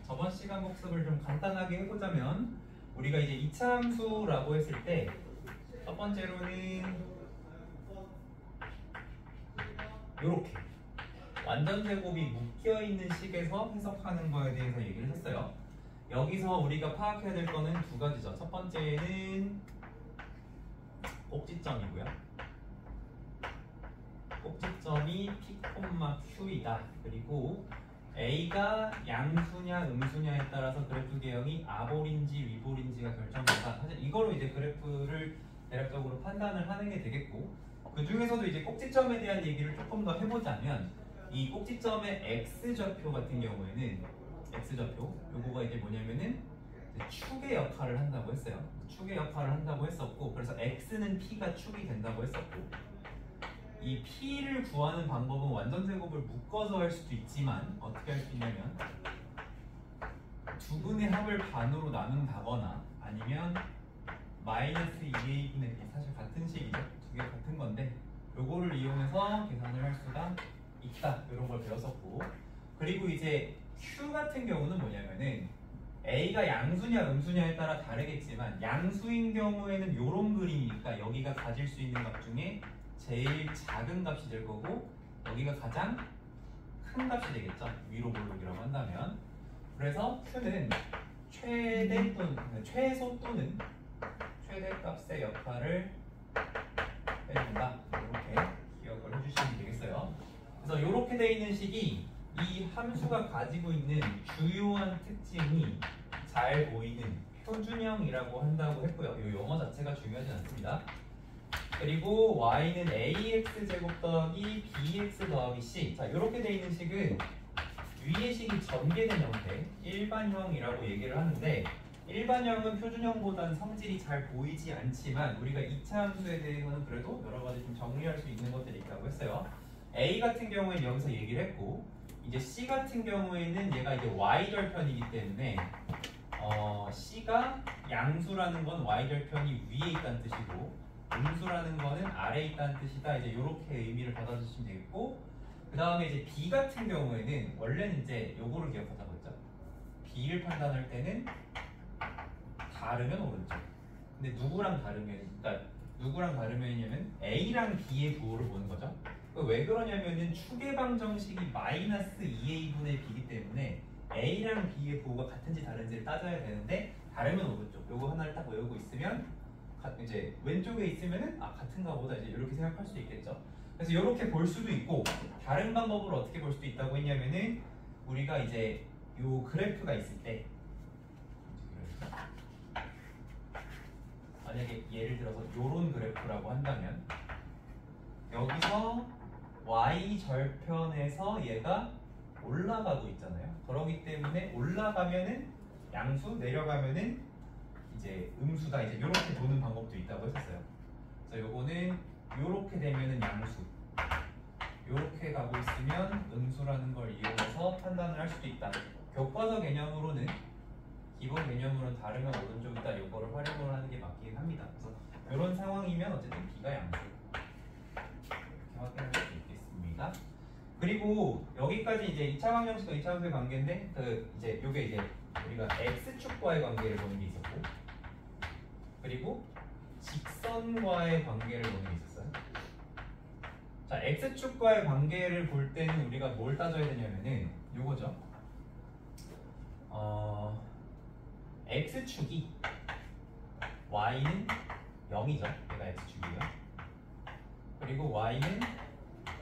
저번 시간 복습을 좀 간단하게 해보자면 우리가 이제 2차 함수라고 했을 때 첫 번째로는 이렇게 완전 제곱이 묶여있는 식에서 해석하는 거에 대해서 얘기를 했어요. 여기서 우리가 파악해야 될 거는 두 가지죠. 첫 번째는 꼭지점이고요. 꼭지점이 P, Q이다. 그리고 A가 양수냐 음수냐에 따라서 그래프 개형이 아볼인지 위볼인지가 결정된다. 사실 이걸로 이제 그래프를 대략적으로 판단을 하는 게 되겠고, 그 중에서도 이제 꼭지점에 대한 얘기를 조금 더 해보자면 이 꼭지점의 X좌표 같은 경우에는 X좌표 요거가 이제 뭐냐면은 축의 역할을 한다고 했어요. 축의 역할을 한다고 했었고, 그래서 X는 P가 축이 된다고 했었고, 이 P를 구하는 방법은 완전 제곱을 묶어서 할 수도 있지만 어떻게 할 수 있냐면 두 분의 합을 반으로 나눈다거나 아니면 마이너스 2a분의 b, 사실 같은 식이죠. 두 개 같은 건데 요거를 이용해서 계산을 할 수가 있다. 이런 걸 배웠었고, 그리고 이제 Q 같은 경우는 뭐냐면은 A가 양수냐 음수냐에 따라 다르겠지만 양수인 경우에는 요런 그림이니까 여기가 가질 수 있는 값 중에 제일 작은 값이 될 거고 여기가 가장 큰 값이 되겠죠. 위로 볼록이라고 한다면. 그래서 Q는 최대 또는 최소 또는 최대값의 역할을 해준다. 이렇게 기억을 해주시면 되겠어요. 그래서 이렇게 돼 있는 식이 이 함수가 가지고 있는 주요한 특징이 잘 보이는 표준형이라고 한다고 했고요. 이 용어 자체가 중요하지 않습니다. 그리고 y는 ax 제곱 더하기 bx 더하기 c. 자, 이렇게 돼 있는 식은 위의 식이 전개된 형태, 일반형이라고 얘기를 하는데, 일반형은 표준형보다는 성질이 잘 보이지 않지만 우리가 2차 함수에 대해서는 그래도 여러 가지 좀 정리할 수 있는 것들이 있다고 했어요. A 같은 경우에는 여기서 얘기를 했고, 이제 C 같은 경우에는 얘가 이제 y절편이기 때문에 C가 양수라는 건 y절편이 위에 있다는 뜻이고 음수라는 거는 아래에 있다는 뜻이다. 이제 이렇게 의미를 받아주시면 되겠고, 그 다음에 이제 B 같은 경우에는 원래는 이제 요거를 기억하자고 했죠. B를 판단할 때는 다르면 오른쪽. 근데 누구랑 다르면, 그러니까 누구랑 다르면이냐면 A랑 B의 부호를 보는 거죠. 왜 그러냐면은 축의 방정식이 마이너스 2a분의 b이기 때문에 A랑 B의 부호가 같은지 다른지를 따져야 되는데 다르면 오른쪽. 요거 하나를 딱 외우고 있으면 이제 왼쪽에 있으면은 같은가 보다 이제 이렇게 생각할 수 있겠죠. 그래서 이렇게 볼 수도 있고, 다른 방법으로 어떻게 볼 수도 있다고 했냐면은 우리가 이제 요 그래프가 있을 때 만약에 예를 들어서 요런 그래프라고 한다면 여기서 y 절편에서 얘가 올라가고 있잖아요. 그렇기 때문에 올라가면은 양수, 내려가면은 이제 음수다. 이제 이렇게 보는 방법도 있다고 했었어요. 그래서 요거는 요렇게 되면은 양수, 요렇게 가고 있으면 음수라는 걸 이용해서 판단을 할 수도 있다. 교과서 개념으로는, 기본 개념으로는 다르면 오른쪽이다. 요거를 활용을 하는 게 맞긴 합니다. 그래서 이런 상황이면 어쨌든 B가 양수. 이렇게 확인할 수 있겠습니다. 그리고 여기까지 이제 2차 방정식과 2차 함수의 관계인데, 이제 요게 이제 우리가 x축과의 관계를 보는 게 있었고, 그리고 직선과의 관계를 보는 게 있었어요. 자, x축과의 관계를 볼 때는 우리가 뭘 따져야 되냐면은 요거죠. x축이 y는 0이죠. 얘가 x축이고요. 그리고 y는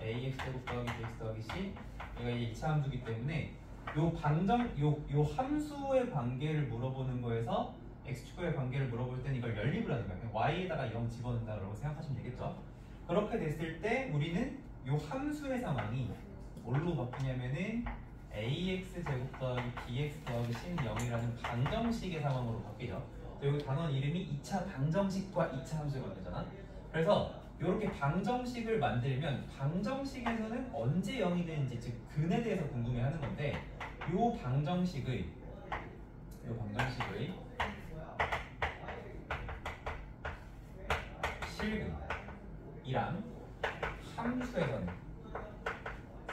ax 제곱 더하기 bx 더하기 c. 얘가 이제 2차 함수기 때문에 요 함수의 관계를 물어보는 거에서 x축과의 관계를 물어볼 때는 이걸 연립을 하는 거예요. y에다가 0 집어넣는다고 생각하시면 되겠죠. 그렇게 됐을 때 우리는 요 함수의 상황이 뭘로 바뀌냐면은 ax 제곱 더하기 bx 더하기 c는 0이라는 방정식의 상황으로 바뀌죠. 여기 단원 이름이 2차 방정식과 2차 함수의 관계잖아. 그래서 이렇게 방정식을 만들면 방정식에서는 언제 0이 되는지, 즉 근에 대해서 궁금해하는 건데, 요 방정식의 실근이랑 함수에서는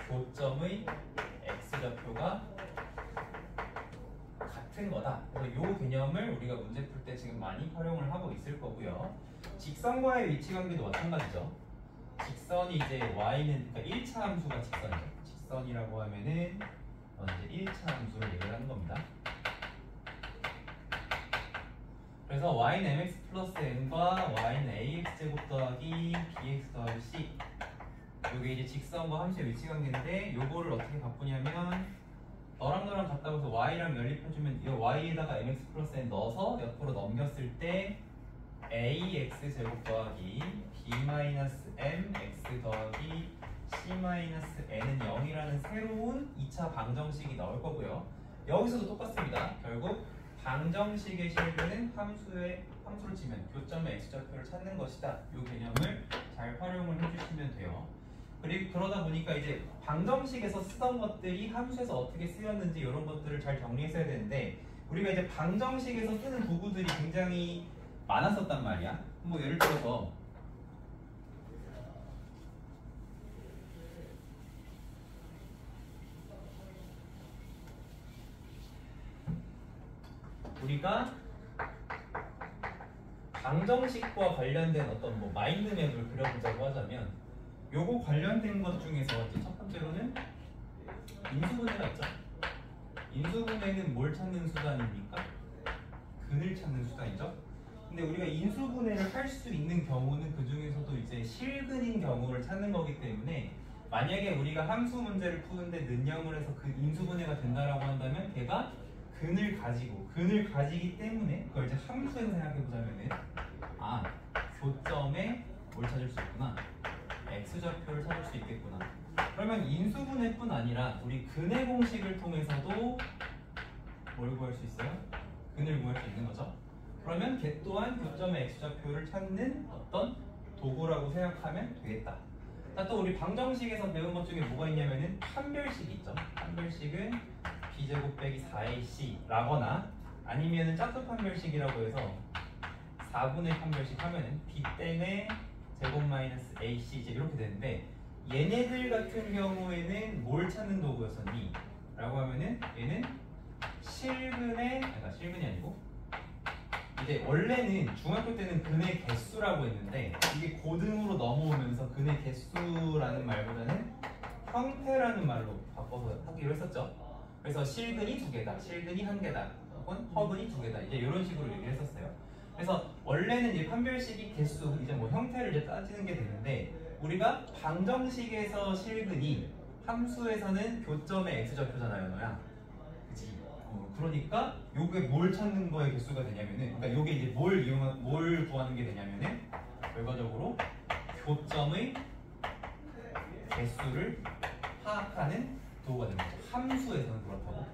교점의 x좌표가 같은 거다. 그래서 이 개념을 우리가 문제 풀 때 지금 많이 활용을 하고 있을 거고요. 직선과의 위치 관계도 마찬가지죠. 직선이 이제 y는 그러니까 1차 함수가 직선이죠. 직선이라고 하면은 이제 1차 함수를 얘기하는 겁니다. 그래서 y는 mx 플러스 n과 y는 ax 제곱 더하기 bx 더하기 c, 이게 이제 직선과 함수의 위치 관계인데 요거를 어떻게 바꾸냐면 너랑 너랑 같다고 해서 y랑 연립해주면 이 y에다가 mx 플러스 n 넣어서 옆으로 넘겼을 때 ax 제곱 더하기 b 마이너스 mx 더하기 c 마이너스 n은 0이라는 새로운 2차 방정식이 나올 거고요. 여기서도 똑같습니다. 결국 방정식의 실근은 함수를 치면 교점의 x좌표를 찾는 것이다. 이 개념을 잘 활용을 해주시면 돼요. 그리고 그러다 보니까 이제 방정식에서 쓰던 것들이 함수에서 어떻게 쓰였는지 이런 것들을 잘 정리했어야 되는데 우리가 이제 방정식에서 쓰는 도구들이 굉장히 많았었단 말이야. 뭐 예를 들어서 우리가 방정식과 관련된 어떤 뭐 마인드맵을 그려보자고 하자면 요거 관련된 것 중에서 이제 첫 번째로는 인수분해가 있죠. 인수분해는 뭘 찾는 수단입니까? 근을 찾는 수단이죠. 근데 우리가 인수분해를 할 수 있는 경우는 그 중에서도 이제 실근인 경우를 찾는 거기 때문에 만약에 우리가 함수 문제를 푸는데 능력을 해서 그 인수분해가 된다라고 한다면 걔가 근을 가지기 때문에 그걸 이제 함수에서 생각해 보자면은 교점에 뭘 찾을 수 있구나, x좌표를 찾을 수 있겠구나. 그러면 인수분해뿐 아니라 우리 근의 공식을 통해서도 뭘 구할 수 있어요? 근을 구할 수 있는 거죠. 그러면 걔 또한 교점의 x좌표를 찾는 어떤 도구라고 생각하면 되겠다. 또 우리 방정식에서 배운 것 중에 뭐가 있냐면은 판별식이 있죠. 판별식은 b제곱 빼기 4ac라거나 아니면은 짝수 판별식이라고 해서 4분의 판별식 하면은 b땡의 제곱 마이너스 ac 이제 이렇게 되는데 얘네들 같은 경우에는 뭘 찾는 도구였었니? 라고 하면은 얘는 실근이 아니고 이제 원래는 중학교 때는 근의 개수라고 했는데 이게 고등으로 넘어오면서 근의 개수라는 말보다는 형태라는 말로 바꿔서 하기로 했었죠. 그래서 실근이 2개다, 실근이 1개다, 혹은 허근이 2개다 이제 이런 식으로 얘기를 했었어요. 그래서 원래는 이제 판별식이 개수, 이제 뭐 형태를 이제 따지는 게 되는데 우리가 방정식에서 실근이 함수에서는 교점의 x좌표잖아요, 너야. 그치? 그러니까 요게 뭘 찾는 거의 개수가 되냐면은, 그러니까 요게 이제 뭘 구하는 게 되냐면은 결과적으로 교점의 개수를 파악하는 도구가 되는 거죠. 함수에서는 그렇다고.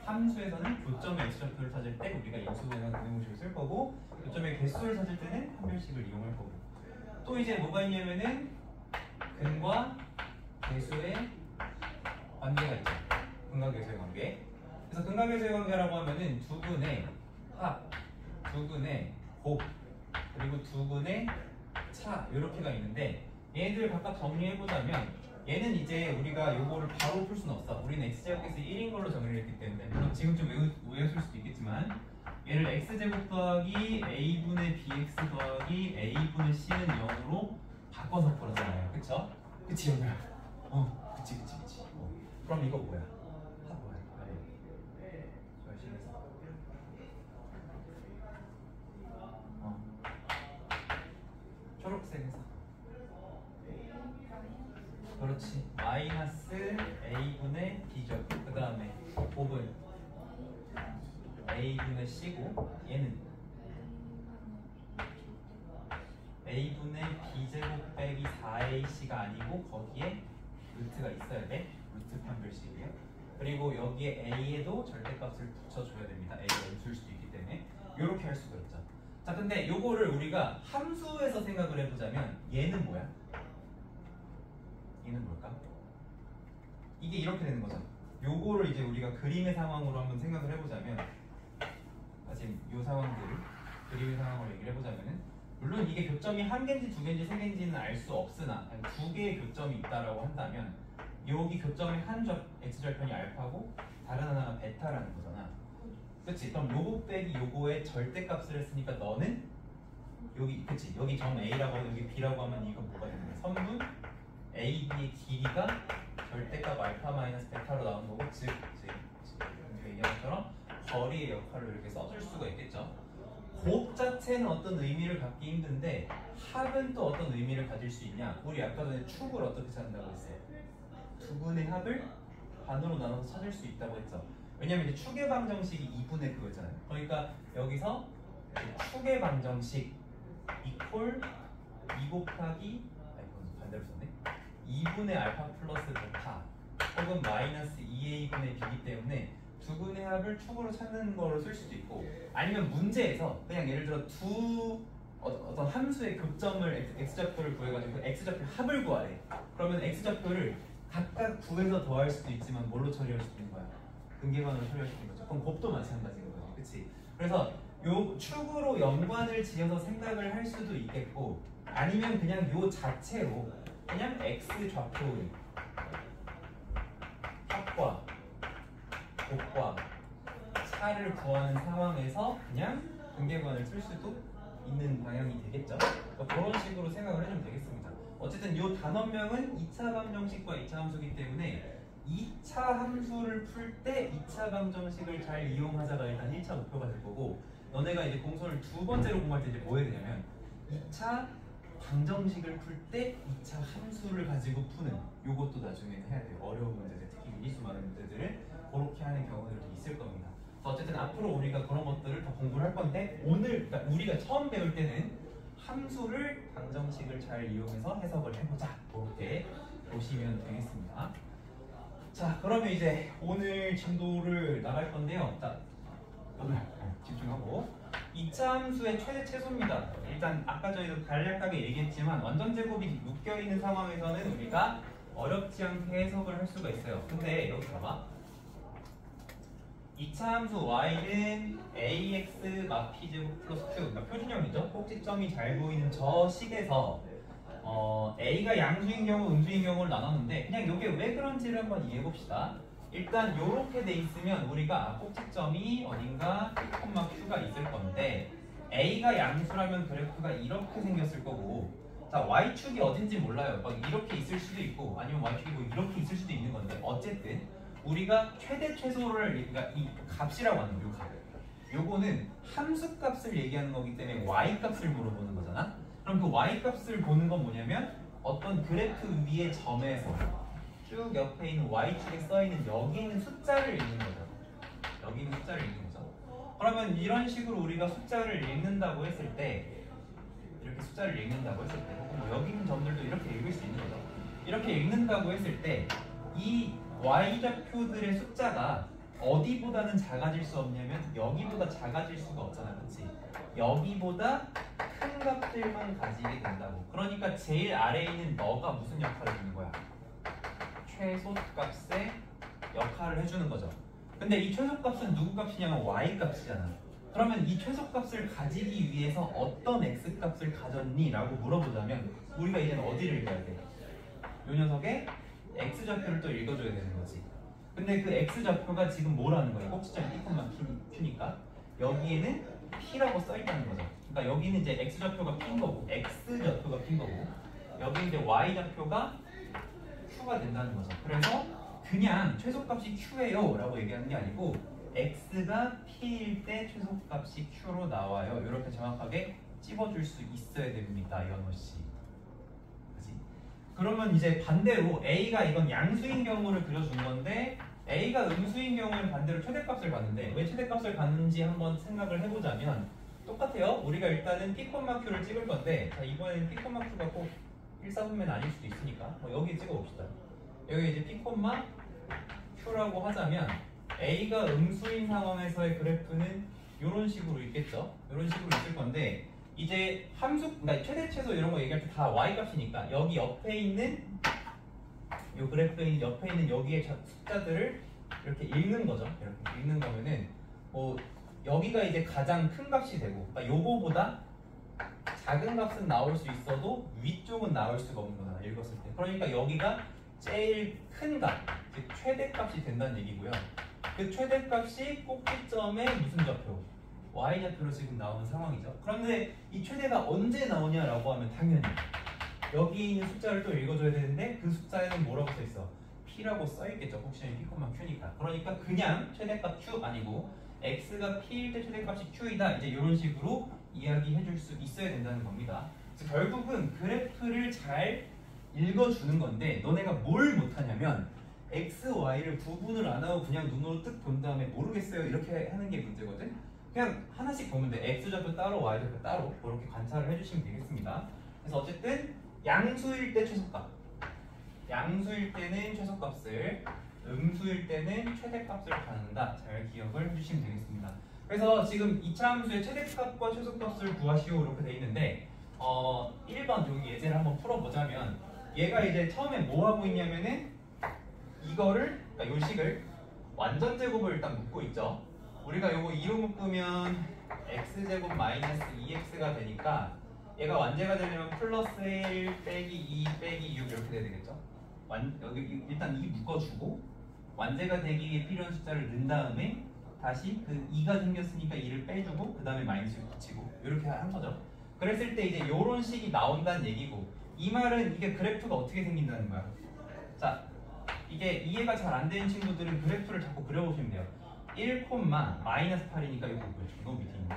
함수에서는 교점의 x좌표를 찾을 때 우리가 인수분해나 근해공식을 쓸 거고 교점의 개수를 찾을 때는 판별식을 이용할 거고. 또 이제 뭐가 있냐면은 근과 개수의 관계가 있죠. 근과 개수의 관계. 그래서 근과 개수의 관계라고 하면은 두 근의 합, 두 근의 곱, 그리고 두 근의 차 이렇게가 있는데 얘네들 각각 정리해보자면 얘는 이제 우리가 요거를 바로 풀 수는 없어. 우리는 x제곱에서 1인 걸로 정의를 했기 때문에 물론 지금 좀 외웠을 수도 있겠지만 얘를 x제곱 더하기 a분의 bx 더하기 a분의 c는 0으로 바꿔서 풀었잖아요. 그쵸? 그치 연우야? 그치. 그럼 이거 뭐야? 뭐야? 열심히 해서 초록색에서 그렇지. 마이너스 a분의 b죠. 그 다음에 곱은 a분의 c고 얘는 a분의 b제곱 빼기 4ac가 아니고 거기에 루트가 있어야 돼. 루트 판별식이에요. 그리고 여기에 a에도 절대값을 붙여줘야 됩니다. a가 줄 수도 있기 때문에 이렇게 할 수가 있죠. 자, 근데 요거를 우리가 함수에서 생각을 해보자면 얘는 뭐야? 얘는 뭘까? 이게 이렇게 되는 거죠. 요거를 이제 우리가 그림의 상황으로 한번 생각을 해보자면 지금 요 상황들을 그림의 상황으로 얘기를 해보자면은 물론 이게 교점이 한 개인지 두 개인지 세 개인지는 알 수 없으나 두 개의 교점이 있다라고 한다면 여기 교점의 한 x절편이 알파고 다른 하나가 베타라는 거잖아. 그치? 그럼 요거 빼기 요거의 절대값을 했으니까 너는 여기 그치? 여기 점 A라고 여기 B라고 하면 이건 뭐가 되는 거야? 선분 AB의 길이가 절대값 알파 마이너스 베타로 나오는 거고 즉 얘기한 것처럼 거리의 역할을 이렇게 써줄 수가 있겠죠. 곱 자체는 어떤 의미를 갖기 힘든데 합은 또 어떤 의미를 가질 수 있냐? 우리 아까 전에 축을 어떻게 찾는다고 했어요? 두 분의 합을 반으로 나눠서 찾을 수 있다고 했죠. 왜냐면 이제 축의 방정식이 2분의 그거잖아요. 그러니까 여기서 축의 방정식 이퀄 2 곱하기 반대로 썼네. 2분의 알파 플러스 베타 혹은 마이너스 2a분의 b이기 때문에 두 분의 합을 축으로 찾는 거로 쓸 수도 있고 아니면 문제에서 그냥 예를 들어 어떤 함수의 교점을 x좌표를 구해가지고 x좌표 합을 구하래. 그러면 x좌표를 각각 구해서 더할 수도 있지만 뭘로 처리할 수도 있는 거야? 근계관으로 처리할 수도 있는 거죠. 그럼 곱도 마찬가지인 거지. 그치? 그래서 요 축으로 연관을 지어서 생각을 할 수도 있겠고 아니면 그냥 요 자체로 그냥 x좌표의 합과 곱과 차를 구하는 상황에서 그냥 근계관을 쓸 수도 있는 방향이 되겠죠. 그러니까 그런 식으로 생각을 해주면 되겠습니다. 어쨌든 이 단원명은 2차 방정식과 2차 함수이기 때문에 2차 함수를 풀 때 2차 방정식을 잘 이용하자가 일단 1차 목표가 될 거고 너네가 이제 공소를 두 번째로 공부할 때 이제 뭐 해야 되냐면 2차 방정식을 풀 때 2차 함수를 가지고 푸는 요것도 나중에는 해야 돼요. 어려운 문제들 특히 미리수 많은 문제들은 그렇게 하는 경우들도 있을 겁니다. 어쨌든 앞으로 우리가 그런 것들을 더 공부를 할 건데 오늘 그러니까 우리가 처음 배울 때는 함수를 방정식을 잘 이용해서 해석을 해보자 그렇게 보시면 되겠습니다. 자 그러면 이제 오늘 진도를 나갈 건데요. 자 오늘 집중하고 2차 함수의 최대 최소입니다. 일단 아까 저희도 간략하게 얘기했지만 완전 제곱이 묶여있는 상황에서는 우리가 어렵지 않게 해석을 할 수가 있어요. 근데 여기 봐봐 2차 함수 y는 ax 마 p제곱 플러스 q 그러니까 표준형이죠. 꼭지점이 잘 보이는 저 식에서 a가 양수인 경우 음수인 경우를 나눴는데 그냥 이게 왜 그런지를 한번 이해해 봅시다. 일단 이렇게 돼 있으면 우리가 꼭지점이 어딘가 p, q가 있을 건데 a가 양수라면 그래프가 이렇게 생겼을 거고 자 y축이 어딘지 몰라요. 막 이렇게 있을 수도 있고 아니면 y축이 뭐 이렇게 있을 수도 있는 건데 어쨌든 우리가 최대 최소를 그러니까 이 값이라고 하는 요 값. 요거는 함수 값을 얘기하는 거기 때문에 y 값을 물어보는 거잖아. 그럼 그 y 값을 보는 건 뭐냐면 어떤 그래프 위의 점에서 쭉 옆에 있는 y축에 써 있는 여기 있는 숫자를 읽는 거죠. 여기 있는 숫자를 읽는 거죠. 그러면 이런 식으로 우리가 숫자를 읽는다고 했을 때 이렇게 숫자를 읽는다고 했을 때 혹은 뭐 여기 있는 점들도 이렇게 읽을 수 있는 거죠. 이렇게 읽는다고 했을 때 이 y좌표들의 숫자가 어디보다는 작아질 수 없냐면 여기보다 작아질 수가 없잖아. 그치? 여기보다 큰 값들만 가지게 된다고. 그러니까 제일 아래에 있는 너가 무슨 역할을 해주는 거야? 최소값의 역할을 해주는 거죠. 근데 이 최소값은 누구 값이냐면 y 값이잖아. 그러면 이 최소값을 가지기 위해서 어떤 x값을 가졌니? 라고 물어보자면 우리가 이제는 어디를 읽어야 돼? 이 녀석의 x좌표를 또 읽어줘야 되는 거지. 근데 그 x좌표가 지금 뭐라는 거야? 꼭지점 P니까 여기에는 P라고 써있다는 거죠. 그러니까 여기는 이제 x좌표가 P인 거고 x좌표가 P인 거고 여기 이제 y좌표가 Q가 된다는 거죠. 그래서 그냥 최소값이 Q예요 라고 얘기하는 게 아니고 x가 P일 때 최소값이 Q로 나와요. 이렇게 정확하게 찝어줄 수 있어야 됩니다. 연호씨. 그러면 이제 반대로 a가 이건 양수인 경우를 그려준 건데 a가 음수인 경우는 반대로 최대값을 갖는데 왜 최대값을 갖는지 한번 생각을 해보자면 똑같아요. 우리가 일단은 p, q를 찍을 건데 자 이번에는 p, q가 꼭 1사분면 아닐 수도 있으니까 여기 찍어봅시다. 여기 이제 p, q라고 하자면 a가 음수인 상황에서의 그래프는 이런 식으로 있겠죠. 이런 식으로 있을 건데 이제 함수, 그러니까 최대 최소 이런 거 얘기할 때 다 y 값이니까 여기 옆에 있는 요 그래프에 옆에 있는 여기의 숫자들을 이렇게 읽는 거죠. 이렇게 읽는 거면은 여기가 이제 가장 큰 값이 되고 그러니까 요거보다 작은 값은 나올 수 있어도 위쪽은 나올 수가 없는 거잖아. 읽었을 때. 그러니까 여기가 제일 큰 값, 즉 최대값이 된다는 얘기고요. 그 최대값이 꼭지점의 무슨 좌표? y좌표로 지금 나오는 상황이죠. 그런데 이 최대가 언제 나오냐라고 하면 당연히 여기 있는 숫자를 또 읽어줘야 되는데 그 숫자에는 뭐라고 써있어? p라고 써있겠죠. 꼭지점이 p, q니까. 그러니까 그냥 최대값 q 아니고 x가 p일 때 최대값이 q이다. 이제 이런 식으로 이야기해 줄 수 있어야 된다는 겁니다. 그래서 결국은 그래프를 잘 읽어주는 건데 너네가 뭘 못하냐면 x, y를 구분을 안 하고 그냥 눈으로 뜩 본 다음에 모르겠어요 이렇게 하는 게 문제거든. 그냥 하나씩 보면 돼. x좌표 따로 y좌표 따로 그렇게 관찰을 해주시면 되겠습니다. 그래서 어쨌든 양수일 때 최소값, 양수일 때는 최소값을, 음수일 때는 최대값을 갖는다. 잘 기억을 해주시면 되겠습니다. 그래서 지금 2차 함수의 최대값과 최소값을 구하시오 이렇게 돼 있는데 1번 여기 예제를 한번 풀어보자면 얘가 이제 처음에 뭐 하고 있냐면은 이거를, 그러니까 요 식을 완전 제곱을 일단 묶고 있죠. 우리가 요거 2로 묶으면 x제곱 마이너스 2x가 되니까 얘가 완제가 되려면 플러스 1 빼기 2 빼기 6 이렇게 돼야 되겠죠. 여기 일단 2 묶어주고 완제가 되기 위해 필요한 숫자를 넣은 다음에 다시 그 2가 생겼으니까 2를 빼주고 그 다음에 마이너스 6 붙이고 이렇게 한 거죠. 그랬을 때 이제 요런 식이 나온다는 얘기고 이 말은 이게 그래프가 어떻게 생긴다는 거야. 자, 이게 이해가 잘 안 되는 친구들은 그래프를 자꾸 그려보시면 돼요. 1, 마이너스 8이니까 이거 뭐죠? 너무 밑에 있는데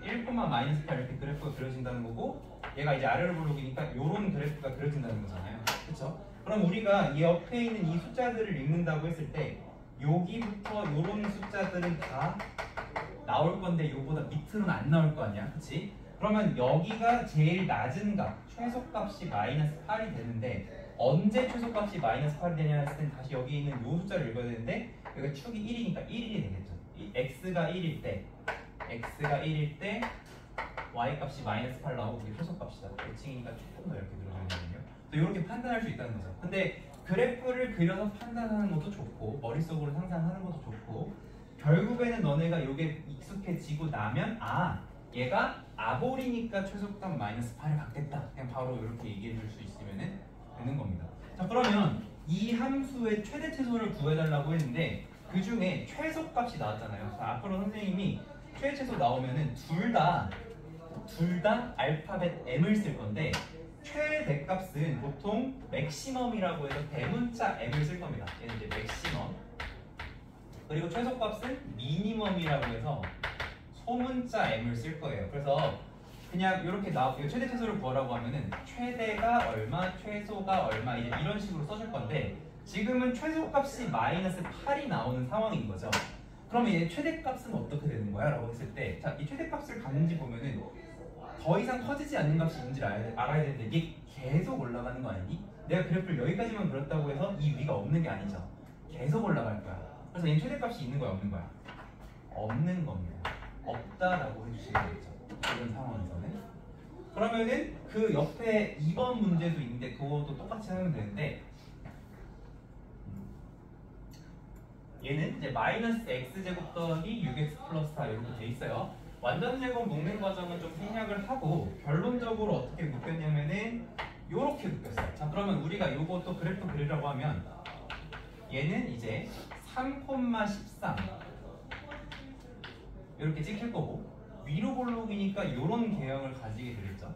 1, 마이너스 8 이렇게 그래프가 그려진다는 거고 얘가 이제 아래로 볼록이니까 요런 그래프가 그려진다는 거잖아요. 그렇죠? 그럼 우리가 이 옆에 있는 이 숫자들을 읽는다고 했을 때 여기부터 요런 숫자들은 다 나올 건데 요보다 밑으로는 안 나올 거 아니야. 그치? 그러면 여기가 제일 낮은 값, 최소값이 마이너스 8이 되는데 언제 최소값이 마이너스 8이 되냐 했을 땐 다시 여기 있는 요 숫자를 읽어야 되는데 여기가 축이 1이니까 1이 되겠죠. x가 1일 때 y값이 마이너스 8 나오고 그게 최소값이다. 대칭이니까 조금 더 이렇게 들어줘야 되거든요. 또 이렇게 판단할 수 있다는 거죠. 근데 그래프를 그려서 판단하는 것도 좋고 머릿속으로 상상하는 것도 좋고 결국에는 너네가 이게 익숙해지고 나면 얘가 아볼이니까 최소값 마이너스 8을 갖겠다. 그냥 바로 이렇게 얘기해 줄 수 있으면 되는 겁니다. 자, 그러면 이 함수의 최대 최소를 구해달라고 했는데 그 중에 최소값이 나왔잖아요. 자, 앞으로 선생님이 최대 최소 나오면은 둘 다 알파벳 m을 쓸 건데 최대값은 보통 맥시멈이라고 해서 대문자 m을 쓸 겁니다. 얘는 이제 맥시멈. 그리고 최소값은 미니멈이라고 해서 소문자 m을 쓸 거예요. 그래서 그냥 이렇게 최대 최소를 구하라고 하면은 최대가 얼마, 최소가 얼마 이제 이런 식으로 써줄 건데 지금은 최소값이 마이너스 8이 나오는 상황인 거죠. 그러면 얘 최대값은 어떻게 되는 거야? 라고 했을 때 자, 이 최대값을 갖는지 보면은 더 이상 커지지 않는 값이 있는지를 알아야 되는데 이게 계속 올라가는 거 아니니? 내가 그래프를 여기까지만 그렸다고 해서 이 위가 없는 게 아니죠. 계속 올라갈 거야. 그래서 얘 최대값이 있는 거야, 없는 거야? 없는 겁니다. 없다라고 해주시면 되겠죠. 이런 상황에서는. 그러면은 그 옆에 2번 문제도 있는데 그것도 똑같이 하면 되는데 얘는 이제 마이너스 x제곱 더하기 6x 플러스 4 이렇게 돼 있어요. 완전 제곱 묶는 과정은 좀 생략을 하고 결론적으로 어떻게 묶였냐면은 요렇게 묶였어요. 자, 그러면 우리가 요것도 그래프 그리려고 하면 얘는 이제 3,13 이렇게 찍힐 거고 위로 볼록이니까 요런 개형을 가지게 되겠죠.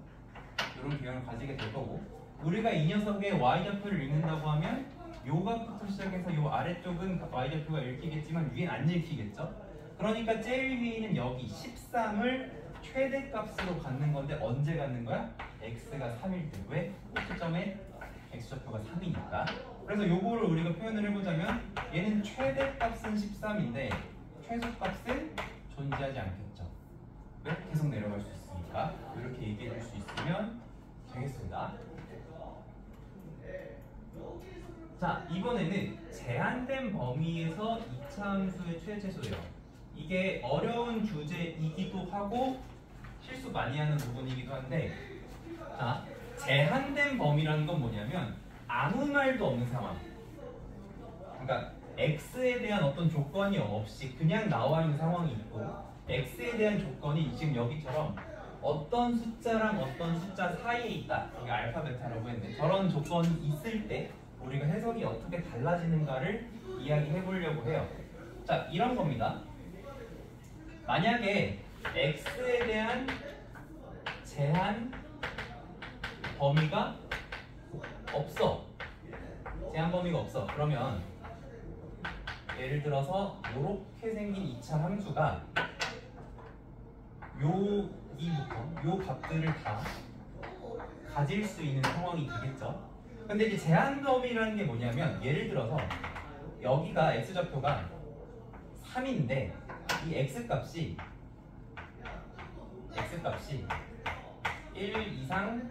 요런 개형을 가지게 될 거고 우리가 이 녀석의 y좌표를 읽는다고 하면 요 값부터 시작해서 요 아래쪽은 y좌표가 읽히겠지만 위엔 안 읽히겠죠. 그러니까 제일 위에 있는 여기 13을 최대값으로 갖는 건데 언제 갖는 거야? x가 3일 때. 왜? 꼭지점에 x좌표가 3이니까. 그래서 요거를 우리가 표현을 해보자면 얘는 최대값은 13인데 최소값은 존재하지 않겠죠. 왜? 계속 내려갈 수 있으니까. 이렇게 얘기해 줄 수 있으면 되겠습니다. 자, 이번에는 제한된 범위에서 2차 함수의 최대 최소예요. 이게 어려운 주제이기도 하고 실수 많이 하는 부분이기도 한데 자, 제한된 범위라는 건 뭐냐면 아무 말도 없는 상황. 그러니까 x에 대한 어떤 조건이 없이 그냥 나와 있는 상황이 있고 x에 대한 조건이 지금 여기처럼 어떤 숫자랑 어떤 숫자 사이에 있다. 이게 알파 베타라고 했는데 저런 조건이 있을 때 우리가 해석이 어떻게 달라지는가를 이야기해 보려고 해요. 자, 이런 겁니다. 만약에 x에 대한 제한 범위가 없어. 제한 범위가 없어. 그러면 예를 들어서 이렇게 생긴 2차 함수가 여기부터 요 값들을 다 가질 수 있는 상황이 되겠죠. 근데 이제 제한 범위라는 게 뭐냐면 예를 들어서 여기가 x좌표가 3인데 이 x값이 1 이상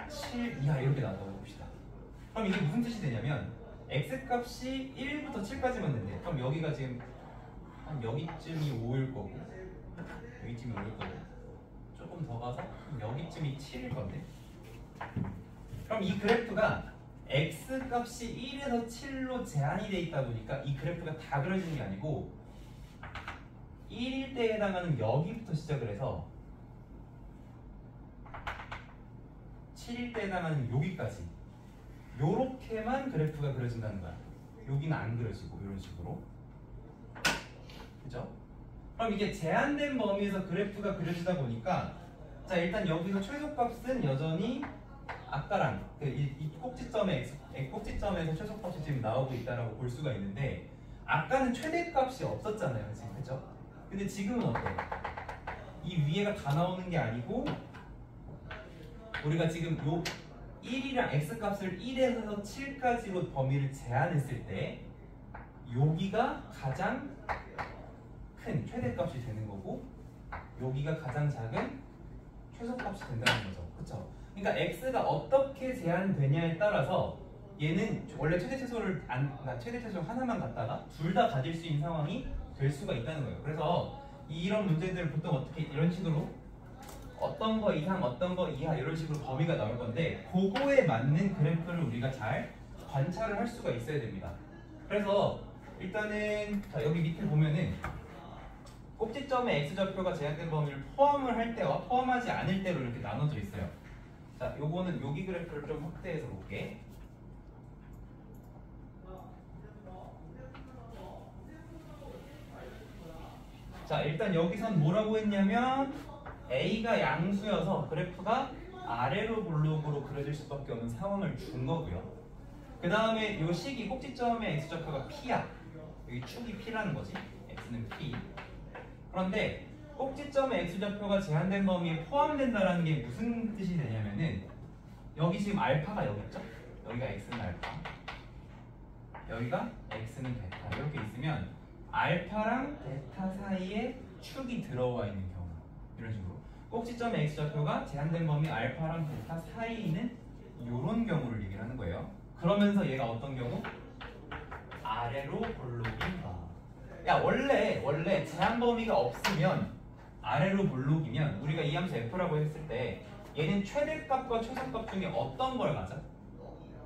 7 이하 이렇게 나온다고 봅시다. 그럼 이게 무슨 뜻이 되냐면 x값이 1부터 7까지만 된대. 그럼 여기가 지금 한 여기쯤이 5일 거고 여기쯤이 5일 거고 조금 더 가서 여기쯤이 7일 건데, 그럼 이 그래프가 x값이 1에서 7로 제한이 돼 있다 보니까 이 그래프가 다 그려지는 게 아니고 1일 때에 해당하는 여기부터 시작을 해서 7일 때에 해당하는 여기까지 요렇게만 그래프가 그려진다는 거야. 여기는 안 그려지고 이런 식으로. 그죠? 그럼 이게 제한된 범위에서 그래프가 그려지다 보니까 자, 일단 여기서 최소값은 여전히 아까랑 이 꼭지점에서 최소값이 지금 나오고 있다라고 볼 수가 있는데 아까는 최대값이 없었잖아요, 지금. 그죠? 근데 지금은 어때요? 이 위에가 다 나오는 게 아니고 우리가 지금 요 1이랑 x값을 1에서 7까지로 범위를 제한했을 때 여기가 가장 큰 최대값이 되는 거고 여기가 가장 작은 최소값이 된다는 거죠. 그쵸? 그러니까 x가 어떻게 제한되냐에 따라서 얘는 원래 최대 최소를 최대 최소 하나만 갖다가 둘 다 가질 수 있는 상황이 될 수가 있다는 거예요. 그래서 이런 문제들을 보통 어떻게 이런 식으로 어떤 거 이상 어떤 거 이하 이런 식으로 범위가 나올 건데 그거에 맞는 그래프를 우리가 잘 관찰을 할 수가 있어야 됩니다. 그래서 일단은 자, 여기 밑에 보면은 꼭지점의 x좌표가 제한된 범위를 포함을 할 때와 포함하지 않을 때로 이렇게 나눠져 있어요. 자, 요거는 여기 그래프를 좀 확대해서 볼게. 자, 일단 여기선 뭐라고 했냐면 A가 양수여서 그래프가 아래로 볼록으로 그려질 수밖에 없는 상황을 준 거고요. 그 다음에 요 식이 꼭지점의 x좌표가 P야. 여기 축이 P라는 거지. x는 P. 그런데 꼭지점의 x좌표가 제한된 범위에 포함된다는 게 무슨 뜻이 되냐면은 여기 지금 알파가 여기 있죠? 여기가 x는 알파, 여기가 x는 베타 이렇게 있으면 알파랑 베타 사이에 축이 들어와 있는 경우 이런 식으로 꼭지점의 x좌표가 제한된 범위 알파랑 베타 사이에 있는 이런 경우를 얘기를 하는 거예요. 그러면서 얘가 어떤 경우? 아래로 볼록인다. 야, 원래 제한 범위가 없으면 아래로 볼록이면 우리가 이 함수 f라고 했을 때 얘는 최대값과 최소값 중에 어떤 걸 가져?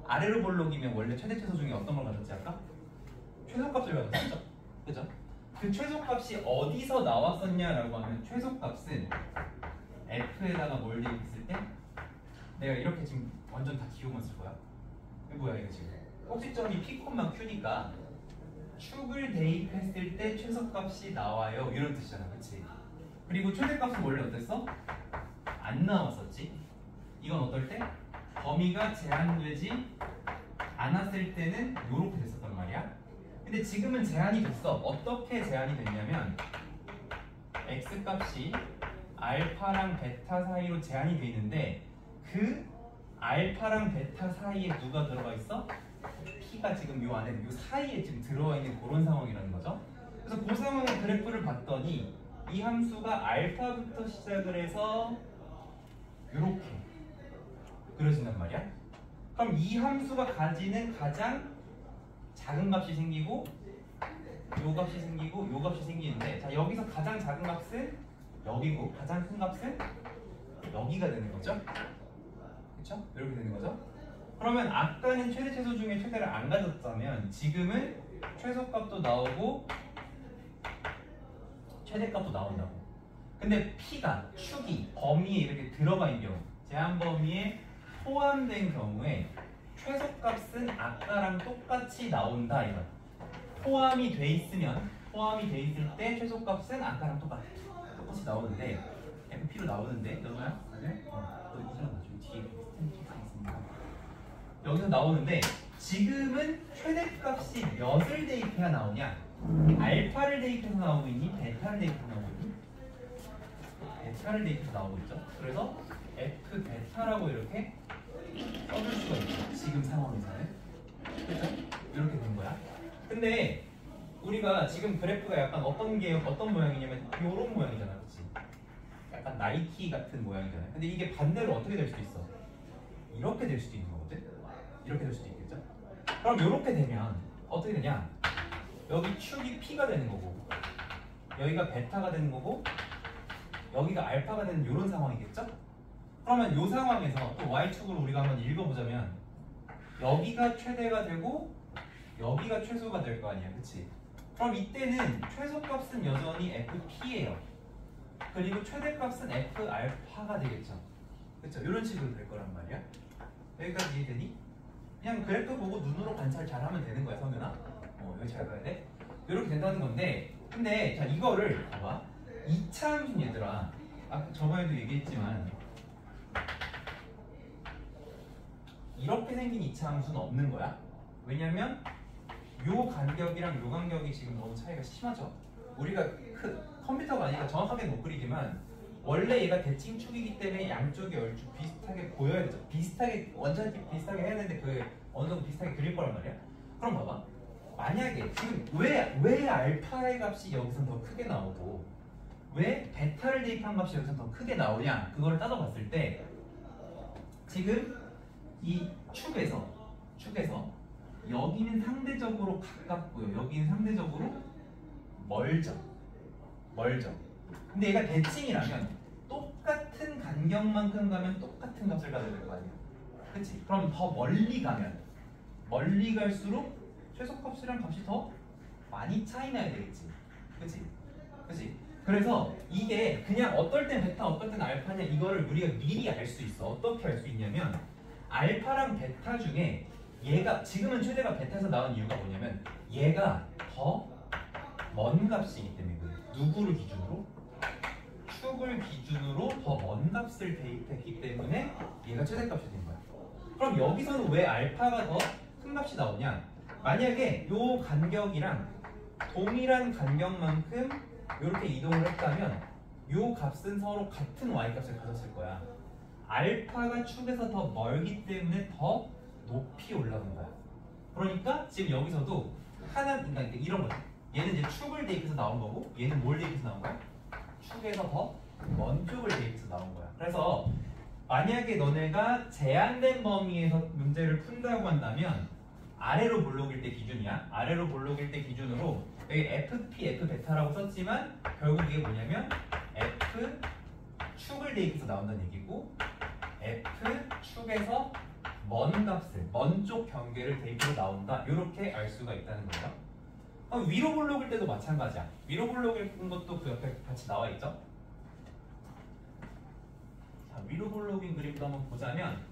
아래로 볼록이면 원래 최대 최소 중에 어떤 걸 가졌지 아까? 최소값을 가졌죠? 그죠? 그 최소값이 어디서 나왔었냐라고 하면 최소값은 f에다가 뭘 대입했을 때 내가 이렇게 지금 완전 다 기호만 쓸 거야. 이게 뭐야 이거 지금? 꼭지점이 p, q니까 축을 대입했을 때 최소값이 나와요 이런 뜻이잖아, 그치? 그리고 최대값은 원래 어땠어? 안 나왔었지? 이건 어떨 때? 범위가 제한되지 않았을 때는 이렇게 됐었단 말이야. 근데 지금은 제한이 됐어. 어떻게 제한이 됐냐면 x값이 알파랑 베타 사이로 제한이 돼 있는데 그 알파랑 베타 사이에 누가 들어가 있어? P가 지금 요 안에 요 사이에 지금 들어와 있는 그런 상황이라는 거죠. 그래서 그 상황의 그래프를 봤더니 이 함수가 알파부터 시작을 해서 이렇게 그려진단 말이야. 그럼 이 함수가 가지는 가장 작은 값이 생기고 요 값이 생기고 요 값이 생기는데 자, 여기서 가장 작은 값은 여기고 가장 큰 값은 여기가 되는 거죠. 그쵸? 이렇게 되는 거죠. 그러면 아까는 최대 최소 중에 최대를 안 가졌다면 지금은 최소값도 나오고 최대값도 나온다고. 근데 P가 축이 범위에 이렇게 들어가 있는 경우 제한 범위에 포함된 경우에 최소값은 아까랑 똑같이 나온다 이거. 포함이 돼 있을 때 최소값은 아까랑 똑같이 나오는데 FP로 나오는데 여기야? 네? 나중에 뒤에 있습니다. 여기서 나오는데 지금은 최대값이 몇을 대입해야 나오냐? 알파를 대입해서 나오고 있니? 베타를 대입해서 나오고 있니? 베타를 대입해서 나오고 있죠. 그래서 F 베타라고 이렇게 써줄 수가 있죠. 지금 상황에서는. 그렇죠? 이렇게 된 거야. 근데 우리가 지금 그래프가 약간 어떤 모양이냐면 이런 모양이잖아. 그렇지? 약간 나이키 같은 모양이잖아요. 근데 이게 반대로 어떻게 될 수도 있어? 이렇게 될 수도 있는 거거든? 이렇게 될 수도 있겠죠? 그럼 이렇게 되면 어떻게 되냐? 여기 축이 P가 되는 거고 여기가 베타가 되는 거고 여기가 알파가 되는 이런 상황이겠죠? 그러면 이 상황에서 또 Y축으로 우리가 한번 읽어보자면 여기가 최대가 되고 여기가 최소가 될 거 아니야, 그치? 그럼 이때는 최소값은 여전히 FP예요. 그리고 최대값은 F 알파가 되겠죠. 그쵸? 이런 식으로 될 거란 말이야. 여기까지 이해되니? 그냥 그래프 보고 눈으로 관찰 잘하면 되는 거야, 성현아. 여기 잘 봐야 돼. 이렇게 된다는 건데, 근데 자 이거를 봐봐. 2차 함수 얘들아. 아까 저번에도 얘기했지만 이렇게 생긴 2차 함수는 없는 거야. 왜냐면 요 간격이랑 요 간격이 지금 너무 차이가 심하죠. 우리가 컴퓨터가 아니라 정확하게 못 그리지만 원래 얘가 대칭축이기 때문에 양쪽이 얼추 비슷하게 보여야 되죠. 비슷하게 완전히 비슷하게 해야 되는데 그 어느 정도 비슷하게 그릴 거란 말이야. 그럼 봐봐. 만약에 지금 왜 알파의 값이 여기서 더 크게 나오고 왜 베타를 대입한 값이 여기서 더 크게 나오냐? 그걸 따져봤을 때 지금 이 축에서 여기는 상대적으로 가깝고요. 여기는 상대적으로 멀죠. 근데 얘가 대칭이라면 똑같은 간격만큼 가면 똑같은 값을 가져야 될 거 아니야. 그치? 그럼 더 멀리 갈수록 최소값이랑 값이 더 많이 차이 나야 되겠지. 그치? 그래서 이게 그냥 어떨 땐 베타 어떨 땐 알파냐 이거를 우리가 미리 알 수 있어. 어떻게 알 수 있냐면 알파랑 베타 중에 얘가 지금은 최대가 베타에서 나온 이유가 뭐냐면 얘가 더 먼 값이기 때문에 누구를 기준으로? 축을 기준으로 더 먼 값을 대입했기 때문에 얘가 최대값이 된 거야. 그럼 여기서는 왜 알파가 더 큰 값이 나오냐? 만약에 요 간격이랑 동일한 간격만큼 이렇게 이동을 했다면 요 값은 서로 같은 y값을 가졌을 거야. 알파가 축에서 더 멀기 때문에 더 높이 올라간 거야. 그러니까 지금 여기서도 그러니까 이런 거지. 얘는 이제 축을 대입해서 나온 거고 얘는 뭘 대입해서 나온 거야? 축에서 더 먼 쪽을 대입해서 나온 거야. 그래서 만약에 너네가 제한된 범위에서 문제를 푼다고 한다면 아래로 볼록일 때 기준이야. 아래로 볼록일 때 기준으로 여기 FP, F 베타라고 썼지만 결국 이게 뭐냐면 F 축을 대입해서 나온다는 얘기고 F 축에서 먼 쪽 경계를 대입해서 나온다. 이렇게 알 수가 있다는 거예요. 위로 볼록일 때도 마찬가지야. 위로 볼록인 것도 그 옆에 같이 나와 있죠. 자, 위로 볼록인 그림도 한번 보자면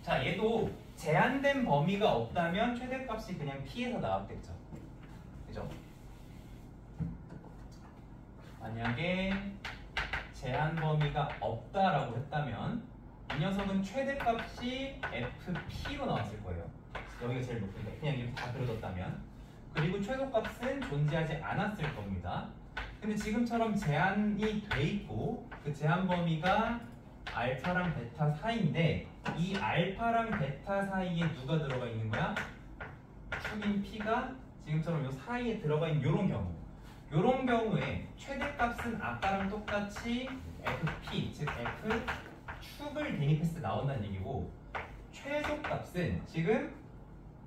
자, 얘도 제한된 범위가 없다면 최대값이 그냥 P에서 나왔겠죠. 그죠? 만약에 제한 범위가 없다라고 했다면 이 녀석은 최대값이 FP로 나왔을 거예요. 여기가 제일 높으니까 그냥 이렇게 다 그려뒀다면. 그리고 최소값은 존재하지 않았을 겁니다. 근데 지금처럼 제한이 돼 있고 그 제한 범위가 알파랑 베타 사이인데 이 알파랑 베타 사이에 누가 들어가 있는 거야? 축인 P가 지금처럼 이 사이에 들어가 있는 이런 경우. 이런 경우에 최대값은 아까랑 똑같이 FP, 즉 F 축을 대입했을 때 나온다는 얘기고 최소값은 지금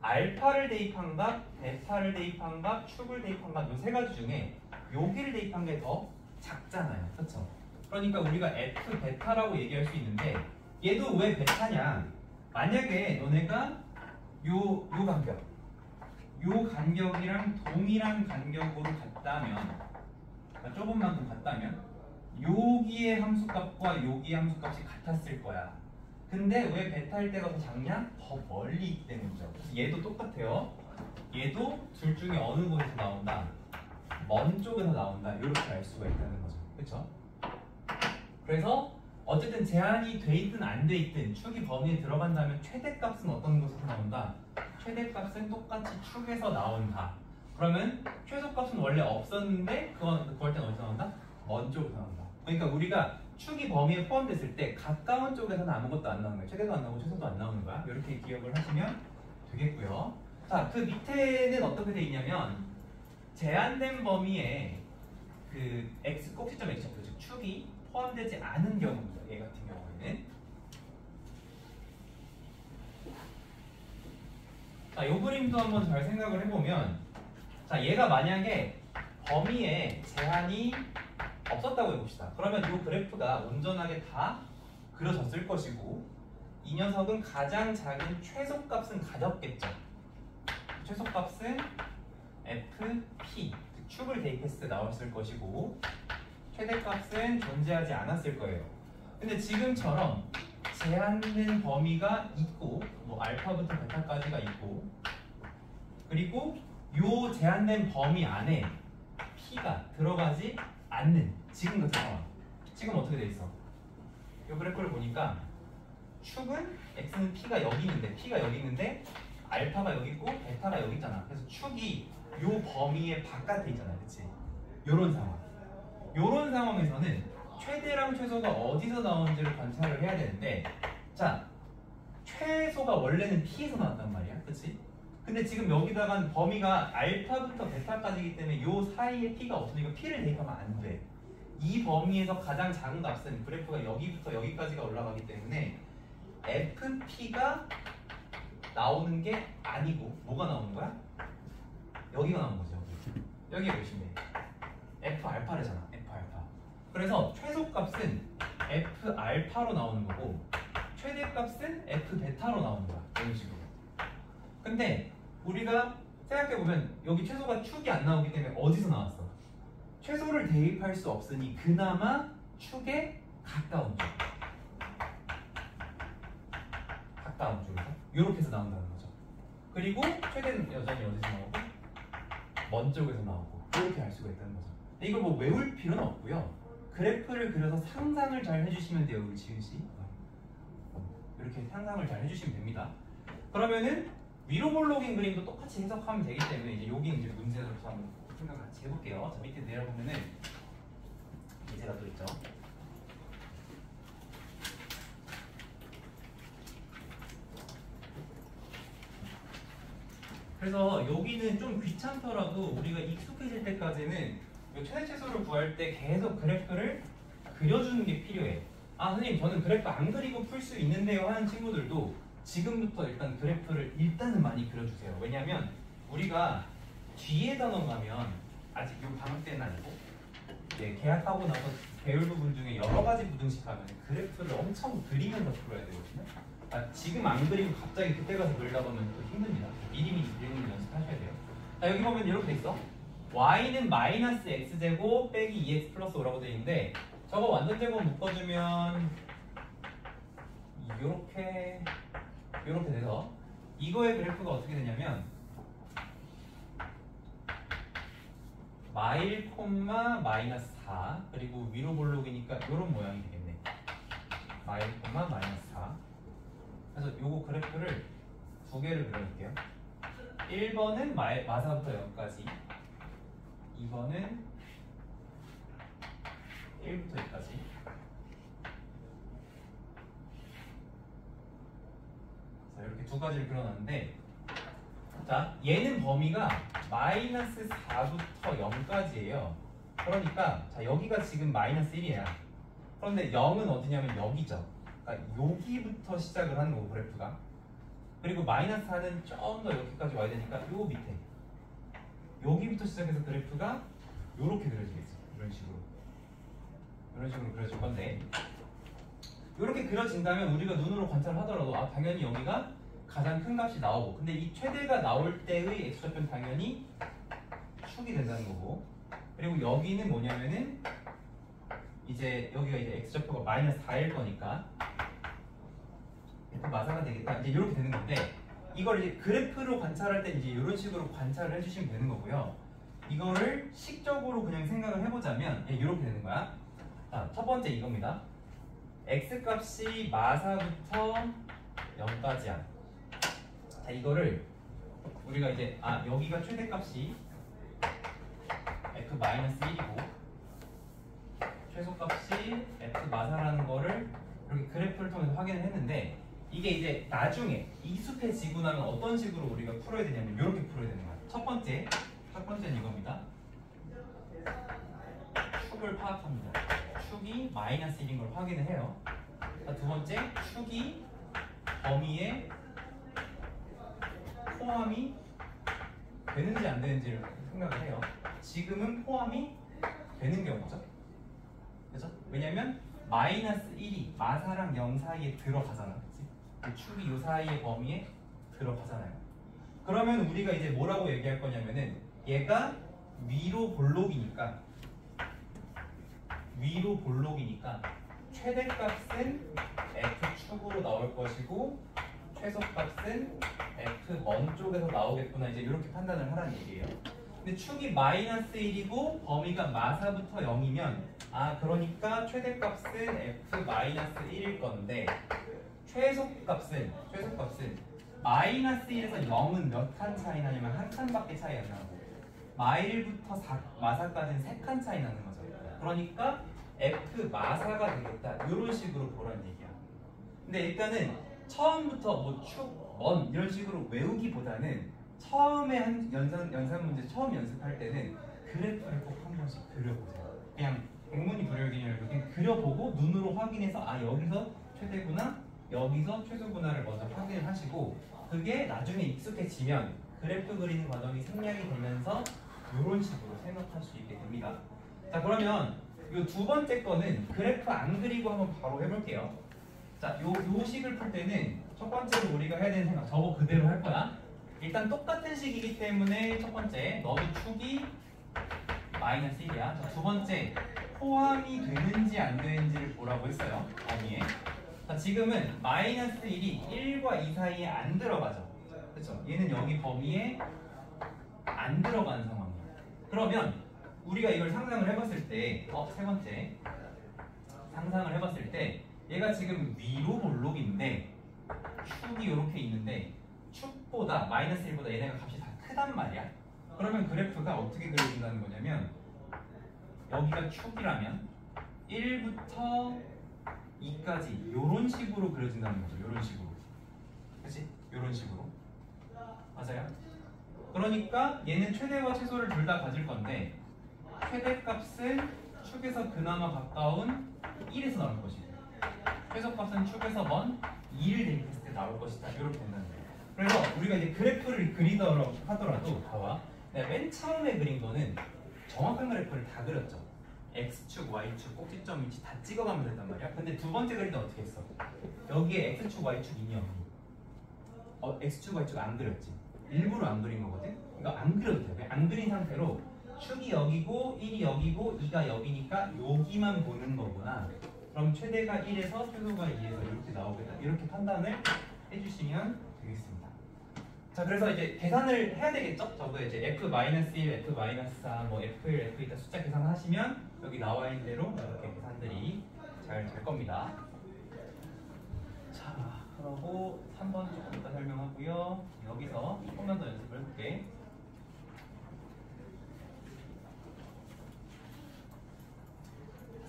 알파를 대입한 값, 베타를 대입한 값, 축을 대입한 값 이 세 가지 중에 여기를 대입한 게 더 작잖아요. 그렇죠? 그러니까 우리가 F 베타라고 얘기할 수 있는데 얘도 왜 베타냐? 만약에 너네가 요 간격이랑 동일한 간격으로 갔다면 그러니까 좁은 만큼 같다면 여기의 함수값과 여기의 함수값이 같았을 거야. 근데 왜 베타일 때가 더 작냐? 더 멀리 있기 때문이죠. 그래서 얘도 똑같아요. 얘도 둘 중에 어느 곳에서 나온다? 먼 쪽에서 나온다. 이렇게 알 수가 있다는 거죠. 그렇죠? 그래서 어쨌든 제한이 돼 있든 안 돼 있든 축이 범위에 들어간다면 최대값은 어떤 곳에서 나온다? 최대값은 똑같이 축에서 나온다. 그러면 최소값은 원래 없었는데 그럴 땐 어디서 나온다? 먼 쪽에서 나온다. 그러니까 우리가 축이 범위에 포함됐을 때 가까운 쪽에서는 아무것도 안 나오는 거야. 최대도 안 나오고 최소도 안 나오는 거야. 이렇게 기억을 하시면 되겠고요. 자, 그 밑에는 어떻게 돼 있냐면 제한된 범위에 그 x 꼭지점 x좌표 즉 축이 포함되지 않은 경우입니다. 얘 같은 경우에는 자, 이 그림도 한번 잘 생각을 해보면 자, 얘가 만약에 범위에 제한이 없었다고 해봅시다. 그러면 이 그래프가 온전하게 다 그려졌을 것이고 이 녀석은 가장 작은 최소값은 가졌겠죠. 최소값은 fp 즉 축을 대입했을 때 나왔을 것이고 최대값은 존재하지 않았을 거예요. 근데 지금처럼 제한된 범위가 있고 뭐 알파부터 베타까지가 있고 그리고 요 제한된 범위 안에 p가 들어가지 않는 지금 같은 상황. 지금 어떻게 돼 있어? 이 그래프를 보니까 축은 x는 p가 여기 있는데 알파가 여기 있고 베타가 여기 있잖아. 그래서 축이 요 범위의 바깥에 있잖아, 그렇지? 요런 상황. 요런 상황에서는 최대랑 최소가 어디서 나오는지를 관찰을 해야 되는데, 자, 최소가 원래는 p에서 나왔단 말이야, 그렇지? 근데 지금 여기다가 범위가 알파부터 베타까지이기 때문에 요 사이에 p가 없으니까 p를 대입하면 안 돼. 이 범위에서 가장 작은 값은 그래프가 여기부터 여기까지가 올라가기 때문에 fp가 나오는 게 아니고 뭐가 나오는 거야? 여기가 나오는 거죠. 여기에 보시면 f 알파래잖아. f 알파. 그래서 최소값은 f 알파로 나오는 거고 최대값은 f 베타로 나오는 거야. 이런 식으로. 근데 우리가 생각해보면 여기 최소가 축이 안 나오기 때문에 어디서 나왔어? 최소를 대입할 수 없으니 그나마 축에 가까운 쪽. 가까운 쪽에서 이렇게 해서 나온다는 거죠. 그리고 최대는 여전히 어디서 나오고 먼 쪽에서 나오고 이렇게 알 수가 있다는 거죠. 근데 이걸 뭐 외울 필요는 없고요. 그래프를 그려서 상상을 잘 해주시면 돼요, 우리 지은 씨. 이렇게 상상을 잘 해주시면 됩니다. 그러면은 위로 볼록인 그림도 똑같이 해석하면 되기 때문에 이제 여기 이제 문제로 한번 생각을 같이 해볼게요. 자, 밑에 내려보면은 예제가 또 있죠. 그래서 여기는 좀 귀찮더라도 우리가 익숙해질 때까지는 최대 최소를 구할 때 계속 그래프를 그려주는 게 필요해. 아, 선생님 저는 그래프 안 그리고 풀 수 있는데요 하는 친구들도 지금부터 일단 그래프를 일단은 많이 그려주세요. 왜냐면 우리가 뒤에다 넘어가면 아직 요 방학 때는 아니고 계약하고 나서 배울 부분 중에 여러 가지 부등식 하면 그래프를 엄청 그리면서 풀어야 되거든요. 아, 지금 안 그리고 갑자기 그때 가서 그리려고 하면 또 힘듭니다. 미리미리 그리는 연습하셔야 돼요. 자, 여기 보면 이렇게 돼 있어. y는 마이너스 x제곱 빼기 2x 플러스 5라고 돼 있는데 저거 완전 제곱 묶어주면 이렇게 돼서 이거의 그래프가 어떻게 되냐면 마일 콤마 마이너스 4 그리고 위로 볼록이니까 이런 모양이 되겠네. 마일 콤마 마이너스 4. 그래서 요거 그래프를 두 개를 그려볼게요. 1번은 마사부터 여기까지 2번은 1부터 여기까지. 자, 이렇게 두 가지를 그려놨는데 자, 얘는 범위가 마이너스 4부터 0까지예요. 그러니까 자, 여기가 지금 마이너스 1이야. 그런데 0은 어디냐면 여기죠. 그러니까 여기부터 시작을 하는 거고 그래프가. 그리고 마이너스 4는 좀 더 여기까지 와야 되니까 요 밑에 여기부터 시작해서 그래프가 요렇게 그려지겠죠. 이런 식으로 그려질 건데 이렇게 그려진다면 우리가 눈으로 관찰하더라도 아, 당연히 여기가 가장 큰 값이 나오고 근데 이 최대가 나올 때의 x좌표는 당연히 축이 된다는 거고 그리고 여기는 뭐냐면은 이제 여기가 이제 x좌표가 마이너스 4일 거니까 F 마사가 되겠다. 이제 이렇게 되는 건데 이걸 이제 그래프로 관찰할 때 이제 이런 식으로 관찰을 해주시면 되는 거고요. 이거를 식적으로 그냥 생각을 해보자면 이렇게 되는 거야. 자, 첫 번째 이겁니다. x 값이 마사부터 0까지야. 자, 이거를 우리가 이제 여기가 최대값이 f-1이고 최소값이 f 마사라는 거를 이렇게 그래프를 통해서 확인을 했는데 이게 이제 나중에 익숙해지고 나면 어떤 식으로 우리가 풀어야 되냐면 이렇게 풀어야 되는 거야. 첫 번째는 이겁니다. 축을 파악합니다. 축이 마이너스 1인 걸 확인을 해요. 자, 두 번째, 축이 범위에 포함이 되는지 안 되는지를 생각을 해요. 지금은 포함이 되는 경우죠. 그죠? 왜냐면 마이너스 1이 마사랑 0 사이에 들어가잖아. 그치? 그 축이 요 사이의 범위에 들어가잖아요. 그러면 우리가 이제 뭐라고 얘기할 거냐면은 얘가 위로 볼록이니까 최대값은 F축으로 나올 것이고 최소값은 F먼 쪽에서 나오겠구나 이제 이렇게 판단을 하라는 얘기예요. 근데 축이 마이너스 1이고 범위가 마사부터 0이면 그러니까 최대값은 F-1일 건데 최소값은 마이너스 1에서 0은 몇 칸 차이 나냐면 한 칸밖에 차이 안 나고 마일부터 마사까지는 3칸 차이 나는 거죠. 그러니까 F 마사가 되겠다 이런 식으로 보라는 얘기야. 근데 일단은 처음부터 뭐 축, 먼 이런 식으로 외우기보다는 처음에 한 연산 문제 처음 연습할 때는 그래프를 꼭 한 번씩 그려보세요. 그냥 백문이 불여일견이 그냥 그려보고 눈으로 확인해서 여기서 최대구나 여기서 최소구나를 먼저 확인을 하시고 그게 나중에 익숙해지면 그래프 그리는 과정이 생략이 되면서 이런 식으로 생각할 수 있게 됩니다. 자, 그러면 이 두 번째 거는 그래프 안 그리고 한번 바로 해볼게요. 자, 요 식을 풀 때는 첫 번째로 우리가 해야 되는 생각 저거 그대로 할 거야. 일단 똑같은 식이기 때문에 첫 번째 너도 축이 마이너스 1이야. 자, 두 번째 포함이 되는지 안 되는지를 보라고 했어요. 범위에. 자, 지금은 마이너스 1이 1과 2 사이에 안 들어가죠. 그렇죠? 얘는 여기 범위에 안 들어가는 상황이에요. 그러면 우리가 이걸 상상을 해봤을 때 세 번째 상상을 해봤을 때 얘가 지금 위로 볼록인데 축이 이렇게 있는데 축보다 마이너스 1보다 얘네가 값이 다 크단 말이야. 그러면 그래프가 어떻게 그려진다는 거냐면 여기가 축이라면 1부터 2까지 이런 식으로 그려진다는 거죠. 이런 식으로. 그치? 이런 식으로. 맞아요? 그러니까 얘는 최대와 최소를 둘 다 가질 건데 최대값은 축에서 그나마 가까운 1에서 나올 것이고 최소값은 축에서 먼 2를 대입했을 때 나올 것이다. 이렇게 된다는 거예요. 그래서 우리가 이제 그래프를 그리더라도 하더라도 봐봐. 내가 맨 처음에 그린 거는 정확한 그래프를 다 그렸죠. X축, Y축, 꼭지점 위치 다 찍어가면 됐단 말이야. 근데 두 번째 그릴 때 어떻게 했어? 여기에 X축, Y축 있니 없니? X축, Y축 안 그렸지. 일부러 안 그린 거거든? 그러니까 안 그려도 돼. 안 그린 상태로 축이 여기고 1이 여기고 2가 여기니까 여기만 보는 거구나. 그럼 최대가 1에서 최소가 2에서 이렇게 나오겠다. 이렇게 판단을 해주시면 되겠습니다. 자, 그래서 이제 계산을 해야 되겠죠? 저도 이제 F-1, F-4, 뭐 F1, F2 숫자 계산하시면 여기 나와 있는 대로 이렇게 계산들이 잘 될 겁니다. 자, 그러고 3번 조금 이따 설명하고요. 여기서 조금만 더 연습을 해볼게.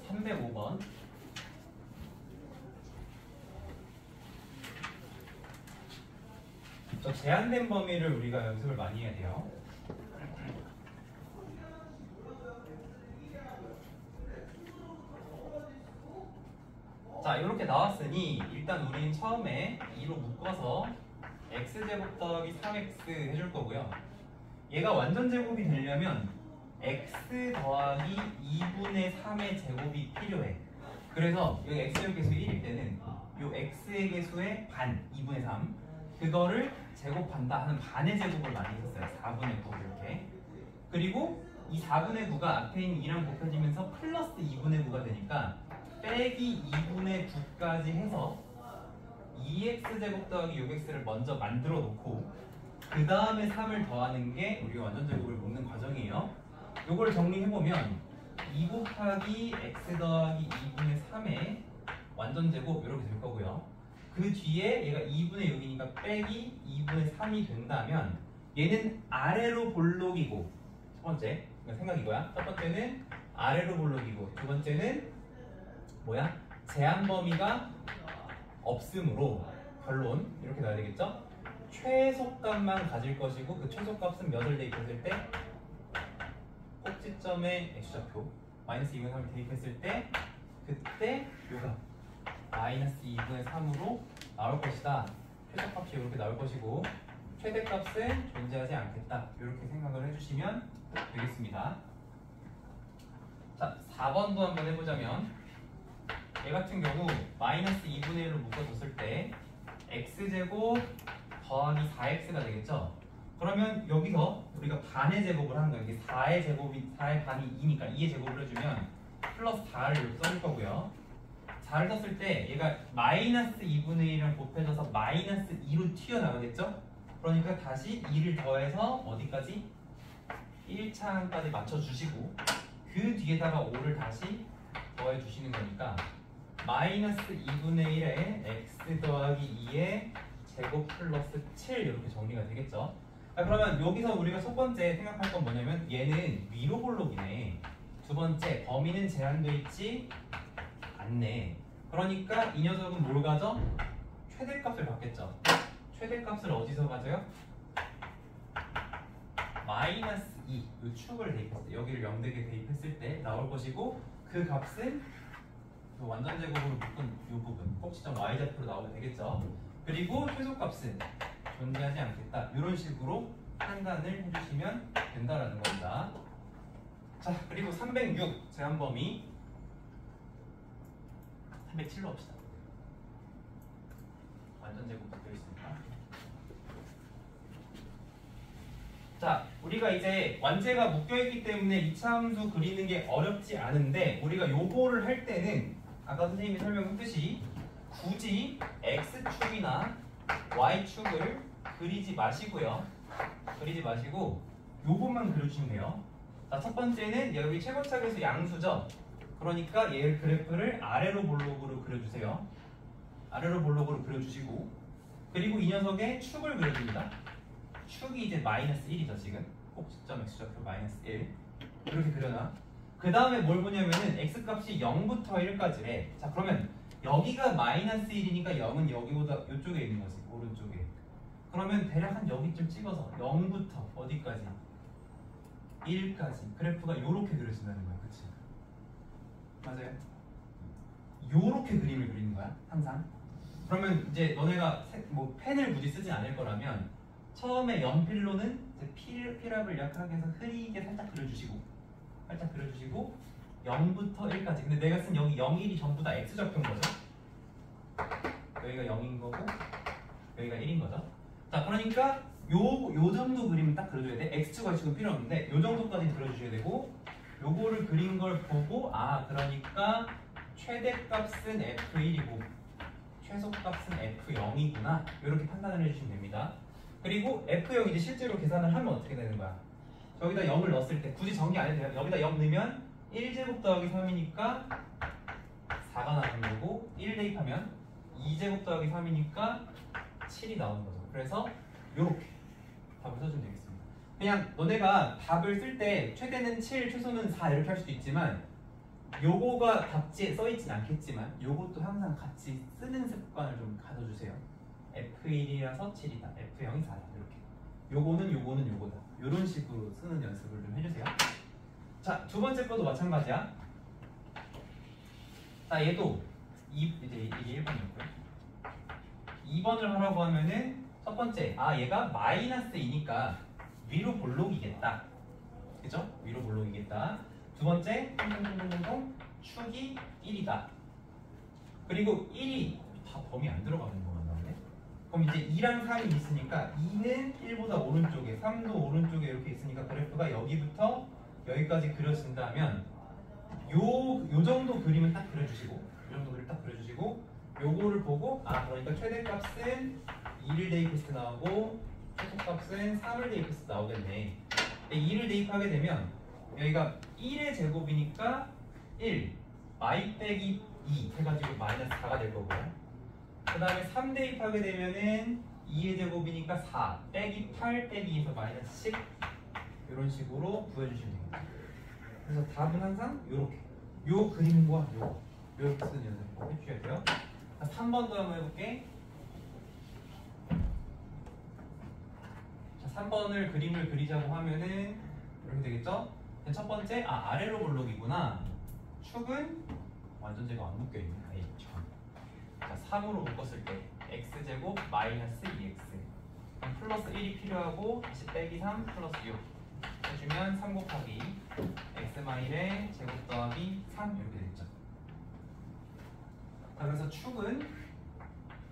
305번. 저 제한된 범위를 우리가 연습을 많이 해야 돼요. 자, 이렇게 나왔으니 일단 우린 처음에 2로 묶어서 x제곱 더하기 3x 해줄 거고요. 얘가 완전 제곱이 되려면 x 더하기 2분의 3의 제곱이 필요해. 그래서 여기 x제곱 개수 1일 때는 요 x의 개수의 반, 2분의 3 그거를 제곱한다 하는 반의 제곱을 많이 썼어요. 4분의 9 이렇게. 그리고 이 4분의 9가 앞에 있는 2랑 곱해지면서 플러스 2분의 9가 되니까 빼기 2분의 9까지 해서 2x제곱 더하기 6x를 먼저 만들어 놓고 그 다음에 3을 더하는 게 우리가 완전제곱을 묶는 과정이에요. 요걸 정리해보면 2 곱하기 x 더하기 2분의 3의 완전제곱 이렇게 될 거고요. 그 뒤에 얘가 2분의 6이니까 빼기 2분의 3이 된다면 얘는 아래로 볼록이고 첫 번째 생각 이거야. 첫 번째는 아래로 볼록이고 두 번째는 뭐야? 제한 범위가 없으므로 결론 이렇게 나야 되겠죠? 최소값만 가질 것이고 그 최소값은 몇을 대입했을 때 꼭지점에 x좌표 마이너스 2분의 3을 대입했을 때 그때 요가 마이너스 2분의 3으로 나올 것이다. 최소값이 이렇게 나올 것이고 최대값은 존재하지 않겠다. 이렇게 생각을 해주시면 되겠습니다. 자, 4번도 한번 해보자면 얘 같은 경우 마이너스 2분의 1로 묶어줬을 때 x제곱 더하기 4x가 되겠죠? 그러면 여기서 우리가 반의 제곱을 하는 거예요. 이게 4의 제곱이 4의 반이 2니까 2의 제곱을 해주면 플러스 4를 이렇게 써줄 거고요. 4를 썼을 때 얘가 마이너스 2분의 1이랑 곱해져서 마이너스 2로 튀어나가겠죠? 그러니까 다시 2를 더해서 어디까지? 1차항까지 맞춰주시고 그 뒤에다가 5를 다시 더해주시는 거니까 마이너스 2분의 1에 x 더하기 2의 제곱 플러스 7 이렇게 정리가 되겠죠? 그러면 여기서 우리가 첫 번째 생각할 건 뭐냐면 얘는 위로 볼록이네. 두 번째 범위는 제한되어 있지 않네. 그러니까 이 녀석은 뭘 가져? 최대값을 받겠죠. 최대값을 어디서 가져요? 마이너스 2, 이 축을 대입했을 때 여기를 0대게 대입했을 때 나올 것이고 그 값은 그 완전제곱으로 묶은 이 부분 꼭지점 y좌표로 나오면 되겠죠. 그리고 최소값은 존재하지 않겠다. 이런 식으로 판단을 해주시면 된다라는 겁니다. 자, 그리고 306 제한범위 307로 합시다. 완전제곱 묶여 있으니까. 자, 우리가 이제 완제가 묶여있기 때문에 2차 함수 그리는 게 어렵지 않은데 우리가 요거를 할 때는 아까 선생님이 설명했듯이 굳이 X축이나 Y축을 그리지 마시고요. 그리지 마시고 요것만 그려주시면 돼요. 자, 첫 번째는 여기 최고차계수 양수죠. 그러니까 얘 그래프를 아래로 볼록으로 그려주세요. 아래로 볼록으로 그려주시고 그리고 이 녀석의 축을 그려줍니다. 축이 이제 마이너스 1이죠 지금. 꼭지점 x좌표 마이너스 1 이렇게 그려놔. 그 다음에 뭘 보냐면은 x값이 0부터 1까지래. 자, 그러면 여기가 마이너스 1이니까 0은 여기보다 이쪽에 있는 거지, 오른쪽에. 그러면 대략 한 여기쯤 찍어서 0부터 어디까지? 1까지 그래프가 이렇게 그려진다는 거야. 그치? 맞아요? 요렇게 그림을 그리는 거야 항상. 그러면 이제 너네가 뭐 펜을 굳이 쓰지 않을 거라면 처음에 연필로는 이제 필압을 약하게 해서 흐리게 살짝 그려주시고 0부터 1까지. 근데 내가 쓴 여기 0, 1이 전부 다 x좌표인 거죠. 여기가 0인 거고 여기가 1인 거죠. 자, 그러니까 요 정도 그림을 딱 그려줘야 돼. x축, y축은 필요 없는데 요 정도까지는 그려주셔야 되고 요거를 그린 걸 보고 아, 그러니까 최대값은 f1이고 최소값은 f0이구나 이렇게 판단을 해주시면 됩니다. 그리고 f0 이제 실제로 계산을 하면 어떻게 되는 거야? 여기다 0을 넣었을 때 굳이 정리 안 해도 돼요. 여기다 0 넣으면 1제곱 더하기 3이니까 4가 나오는 거고 1 대입하면 2제곱 더하기 3이니까 7이 나오는 거죠. 그래서 요렇게 답을 써주면 되겠습니다. 그냥 너네가 답을 쓸 때 최대는 7, 최소는 4 이렇게 할 수도 있지만 요거가 답지에 써있진 않겠지만 요것도 항상 같이 쓰는 습관을 좀 가져주세요. F1이라서 7이다, F0이 4다 이렇게. 요거는 요거다. 요런 식으로 쓰는 연습을 좀 해주세요. 자, 두 번째 것도 마찬가지야. 자, 얘도 이제 1번이었고요. 2번을 하라고 하면은 첫 번째, 아 얘가 마이너스 2니까 위로 볼록이겠다. 그죠? 위로 볼록이겠다. 두 번째, 축이 1이다. 그리고 1이 다 범위 안 들어가는 거 같나요? 그럼 이제 2랑 3이 있으니까 2는 1보다 오른쪽에, 3도 오른쪽에 이렇게 있으니까 그래프가 여기부터 여기까지 그려진다면 요 정도 그림은 딱 그려주시고 요 정도 그림 딱 그려주시고 요거를 보고 그러니까 최대값은 2를 대입했을 때 나오고 최소값은 3을 대입했을 때 나오겠네. 2를 대입하게 되면 여기가 1의 제곱이니까 1 마이 빼기 2 해가지고 마이너스 4가 될 거고요. 그 다음에 3 대입하게 되면은 2의 제곱이니까 4 빼기 8 빼기 2에서 마이너스 10 이런 식으로 구해주시면 됩니다. 그래서 답은 항상 이렇게 요 그림과 요렇게 쓰는 연습을 꼭 해주셔야 돼요. 3번도 한번 해볼게. 자, 3번을 그림을 그리자고 하면은 이렇게 되겠죠? 첫 번째 아래로 볼록이구나. 축은 완전 제가 안 묶여있네. 자, 3으로 묶었을 때 x제곱 마이너스 2x 플러스 1이 필요하고 다시 빼기 3 플러스 6 해주면 3 곱하기 x 마일의 제곱 더하기 3 이렇게 되겠죠. 자, 그래서 축은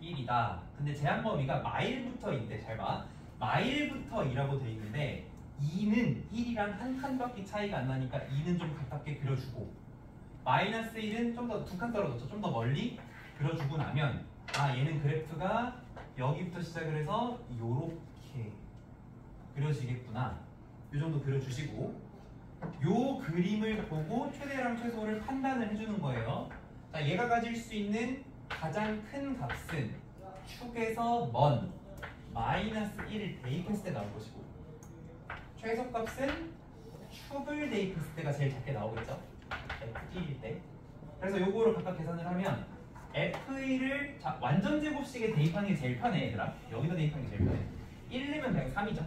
1이다. 근데 제한 범위가 마일부터인데 잘 봐. 마일부터 2라고 돼 있는데 2는 1이랑 한 칸밖에 차이가 안 나니까 2는 좀 가깝게 그려주고 마이너스 1은 좀 더 2칸 떨어졌죠. 좀 더 멀리 그려주고 나면 얘는 그래프가 여기부터 시작을 해서 요렇게 그려지겠구나. 요 정도 그려주시고 요 그림을 보고 최대랑 최소를 판단을 해주는 거예요. 자, 얘가 가질 수 있는 가장 큰 값은 축에서 먼 마이너스 1을 대입했을 때 나올 것이고 최소값은 축을 대입했을 때가 제일 작게 나오겠죠. F1일 때. 그래서 요거를 각각 계산을 하면 F1을 완전 제곱식에 대입하는 게 제일 편해 얘들아. 여기다 대입하는 게 제일 편해. 1 넣으면 그냥 3이죠.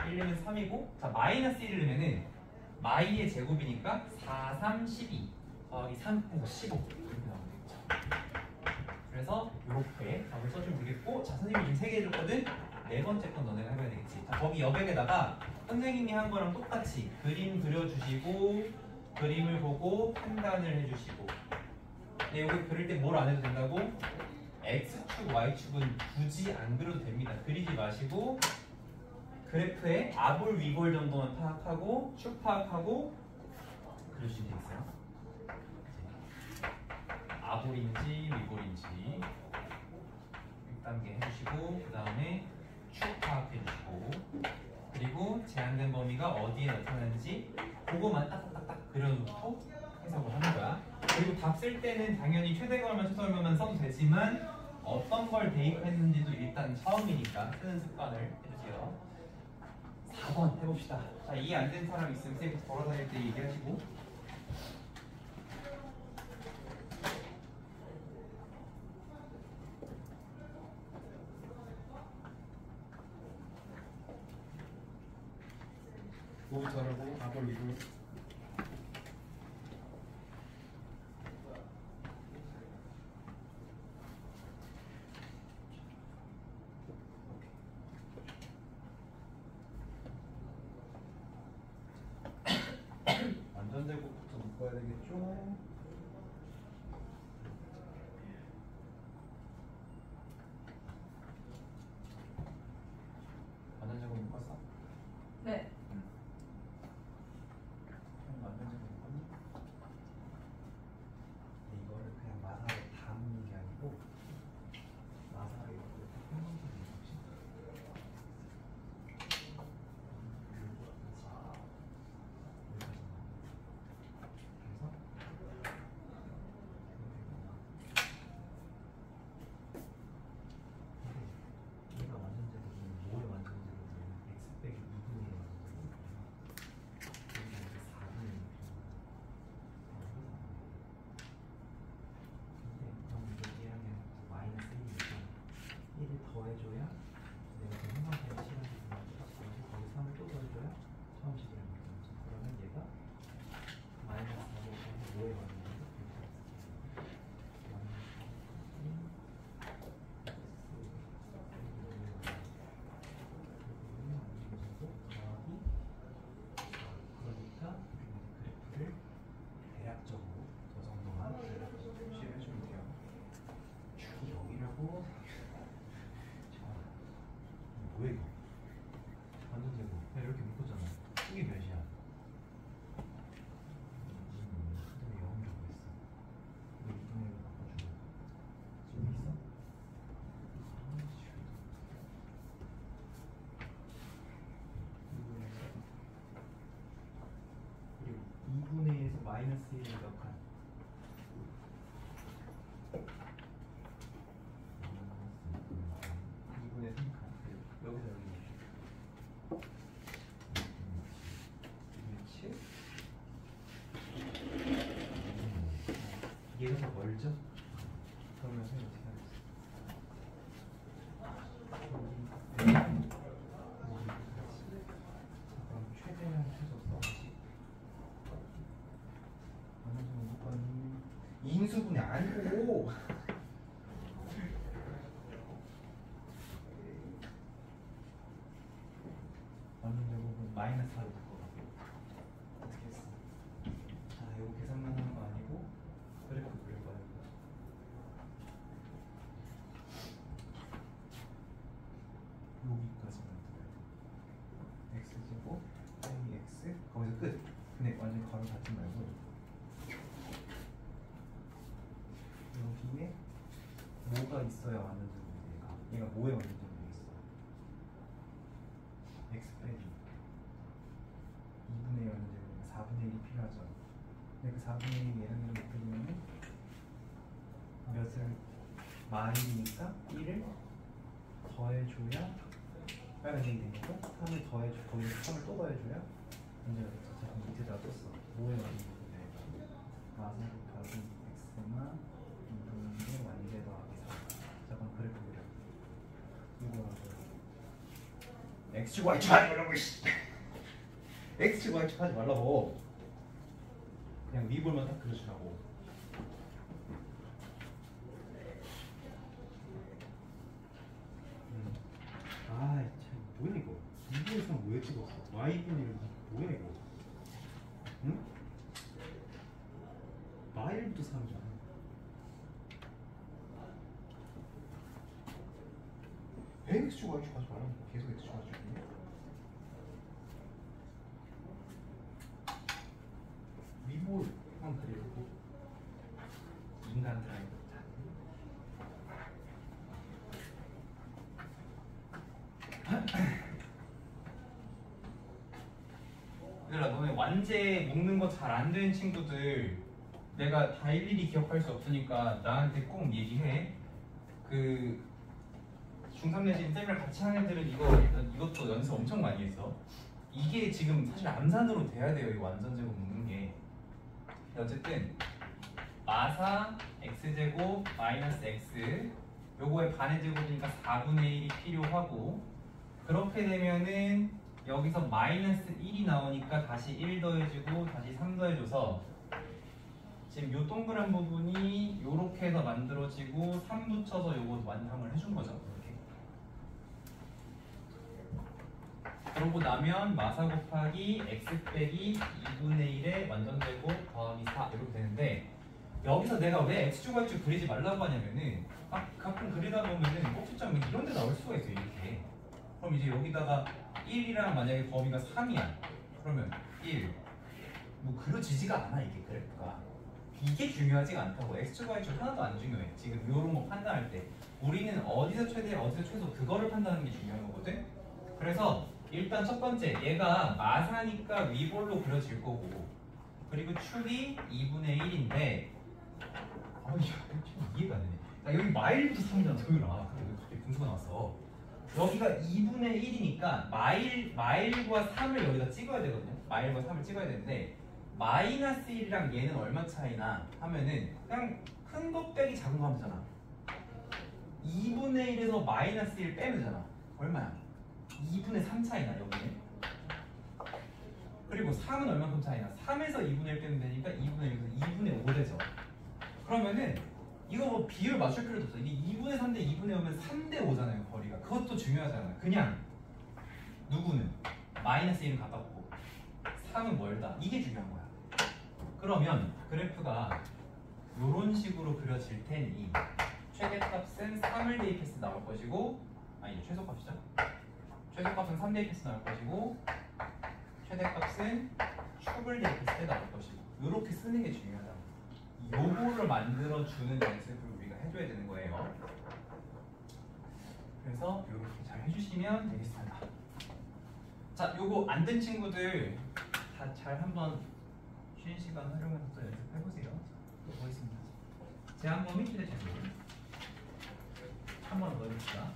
1 넣으면 3이고 자 마이너스 1을 넣으면은 마이의 제곱이니까 4, 3, 12 더하기 3 해서 15 이렇게 나오면 되겠죠. 그래서 이렇게 답을 써주면 되겠고 자 선생님이 지금 3개 해줬거든. 네 번째 건 너네가 해봐야 되겠지. 자 거기 여백에다가 선생님이 한 거랑 똑같이 그림 그려주시고 그림을 보고 판단을 해주시고 근데 여기 그릴 때 뭘 안 해도 된다고? X축, Y축은 굳이 안 그려도 됩니다. 그리지 마시고 그래프의 아볼, 위볼 정도만 파악하고 축 파악하고 그려주시면 되겠어요. 아볼인지 위볼인지 1단계 해주시고 그 다음에 축 파악해주시고 그리고 제한된 범위가 어디에 나타나는지 그거만 딱딱딱 그려놓고 해석을 하는 거야. 그리고 답 쓸 때는 당연히 최대가 얼마 최소 얼마만 써도 되지만 어떤 걸 대입했는지도 일단 처음이니까 쓰는 습관을 해주세요. 4번 해봅시다. 자, 이해 안 되는 사람 있으면 쌤이 걸어다닐 때 얘기하시고 뭐부터 하라고? 아볼 위볼 완전 제곱부터 묶어야 되겠죠? 완전 제곱 묶었어? 네. 완전 제곱 묶었니? 근데 이거를 그냥 마사로 다 묶는 게 아니고 마사로 이렇게 평범하게 묶읍시다. 그래서 얘가 더 멀죠? 그러면 어떻게 하겠어? 그럼 최대한 최소 써야지. 어느 정도까지 인수분해 아니고 어느 정도 마이너스 하고 어떻게 했어? 자, 이거 계산만 하는 거 아니고 그래프 그려봐요. 여기까지 만들어야 돼. x제곱 ax 거기서 끝. 근데 완전 가로 닫지 말고 여기에 뭐가 있어야 완전점이 얘가 뭐에 완전점이 있어? x 빼기 2분의 1 완전점이니까 4분의 1이 필요하죠. 근데 그 4분의 1이 얘랑 이렇게 되면 몇을 마일이니까 1을 더해줘야 빨간색이 되는 거고 3을 더해줘 거기서 3을 또 더해줘야 문제가 됐죠. 자 그럼 밑에다가 또 써. 뭐에 완전점이 마사 곱하기 x만 2분의 1 완제 더하기 4. 자 그럼 그래프 그려. 이거 x축 y축 하지 말라고 x축 y축 하지 말라고. 그냥 위볼만 딱 그려주라고. 아, 참 뭐야 이거? 2분의 3 왜 찍었어? y분의 1 뭐야 이거? 응? 마일부터 3이잖아. 왜 x축 y축 하지 말라고. 계속 x축 y축 해? 위볼만 그리고 인간들한테 얘들아 너네 완제 묶는 거 잘 안 되는 친구들 내가 다 일일이 기억할 수 없으니까 나한테 꼭 얘기해. 그 중3 내신 쌤이랑 같이 하는 애들은 이것도 연습 엄청 많이 했어. 이게 지금 사실 암산으로 돼야 돼요. 이 완전제곱 묶는 게. 어쨌든 마사 x제곱 마이너스 x 요거의 반의 제곱이니까 4분의 1이 필요하고 그렇게 되면은 여기서 마이너스 1이 나오니까 다시 1 더해주고 다시 3 더해줘서 지금 요 동그란 부분이 요렇게 해서 만들어지고 3 붙여서 요거 완성을 해준 거죠. 이렇게. 그러고 나면 마사 곱하기 x 빼기 2분의 1의 완전제곱 더하기 4 이렇게 되는데 여기서 내가 왜 x축 y축 그리지 말라고 하냐면은 가끔 그리다 보면은 꼭지점이 이런 데 나올 수가 있어요. 이렇게. 그럼 이제 여기다가 1이랑 만약에 범위가 3이야. 그러면 1. 뭐 그려지지가 않아 이게 그래프가. 이게 중요하지가 않다고. x축 y축 하나도 안 중요해. 지금 이런 거 판단할 때 우리는 어디서 최대 어디서 최소 그거를 판단하는 게 중요한 거거든. 그래서 일단 첫 번째 얘가 마사니까 위볼로 그려질 거고 그리고 축이 2분의 1인데 이해가 안 되네. 나 여기 마일부터 3이잖아 도윤아. 근데 왜 갑자기 분수가 나왔어? 여기가 2분의 1이니까 마일과 3을 여기다 찍어야 되거든요. 마일과 3을 찍어야 되는데 마이너스 1이랑 얘는 얼마 차이나 하면은 그냥 큰 거 빼기 작은 거 하면 되잖아. 2분의 1에서 마이너스 1 빼면 되잖아. 얼마야? 2분의 3 차이나 여기는. 그리고 3은 얼마큼 차이나? 3에서 2분의 1 빼면 되니까 2분의 1에서 2분의 5 되죠. 그러면은 이거 뭐 비율 맞출 필요도 없어. 이게 2분의 3 대 2분의 5면 3대 5잖아요 거리가. 그것도 중요하잖아요. 그냥 누구는 마이너스 1은 가깝고 3은 멀다. 이게 중요한 거야. 그러면 그래프가 이런 식으로 그려질 테니 최대값은 3을 대입해서 나올 것이고 아니 최소값이죠. 최소값은 3 대입해서 나올 것이고 최대값은 축을 대입했을 때 나올 것이고 이렇게 쓰는 게 중요하다. 요거를 만들어주는 연습을 우리가 해줘야 되는 거예요. 그래서 이렇게 잘 해주시면 되겠습니다. 자, 요거 안 된 친구들 다 잘 한번 쉬는 시간 활용해서 또 연습해보세요. 또 보겠습니다. 제한범위 휴대체수 한 번 더 해봅시다.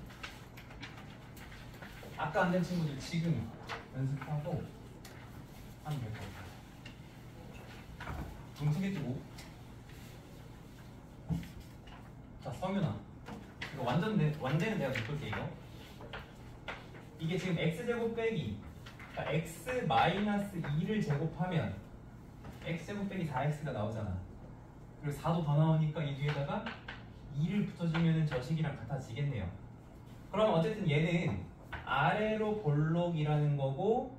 아까 안 된 친구들 지금 연습하고 하면 될 것 같아요. 눈 크게 뜨고 성윤아, 이거 완전히 내가 바꿀게 이거. 이게 지금 x제곱 빼기, 그러니까 x 마이너스 2를 제곱하면 x제곱 빼기 4x가 나오잖아. 그리고 4도 더 나오니까 이 뒤에다가 2를 붙여주면 저 식이랑 같아지겠네요. 그럼 어쨌든 얘는 아래로 볼록이라는 거고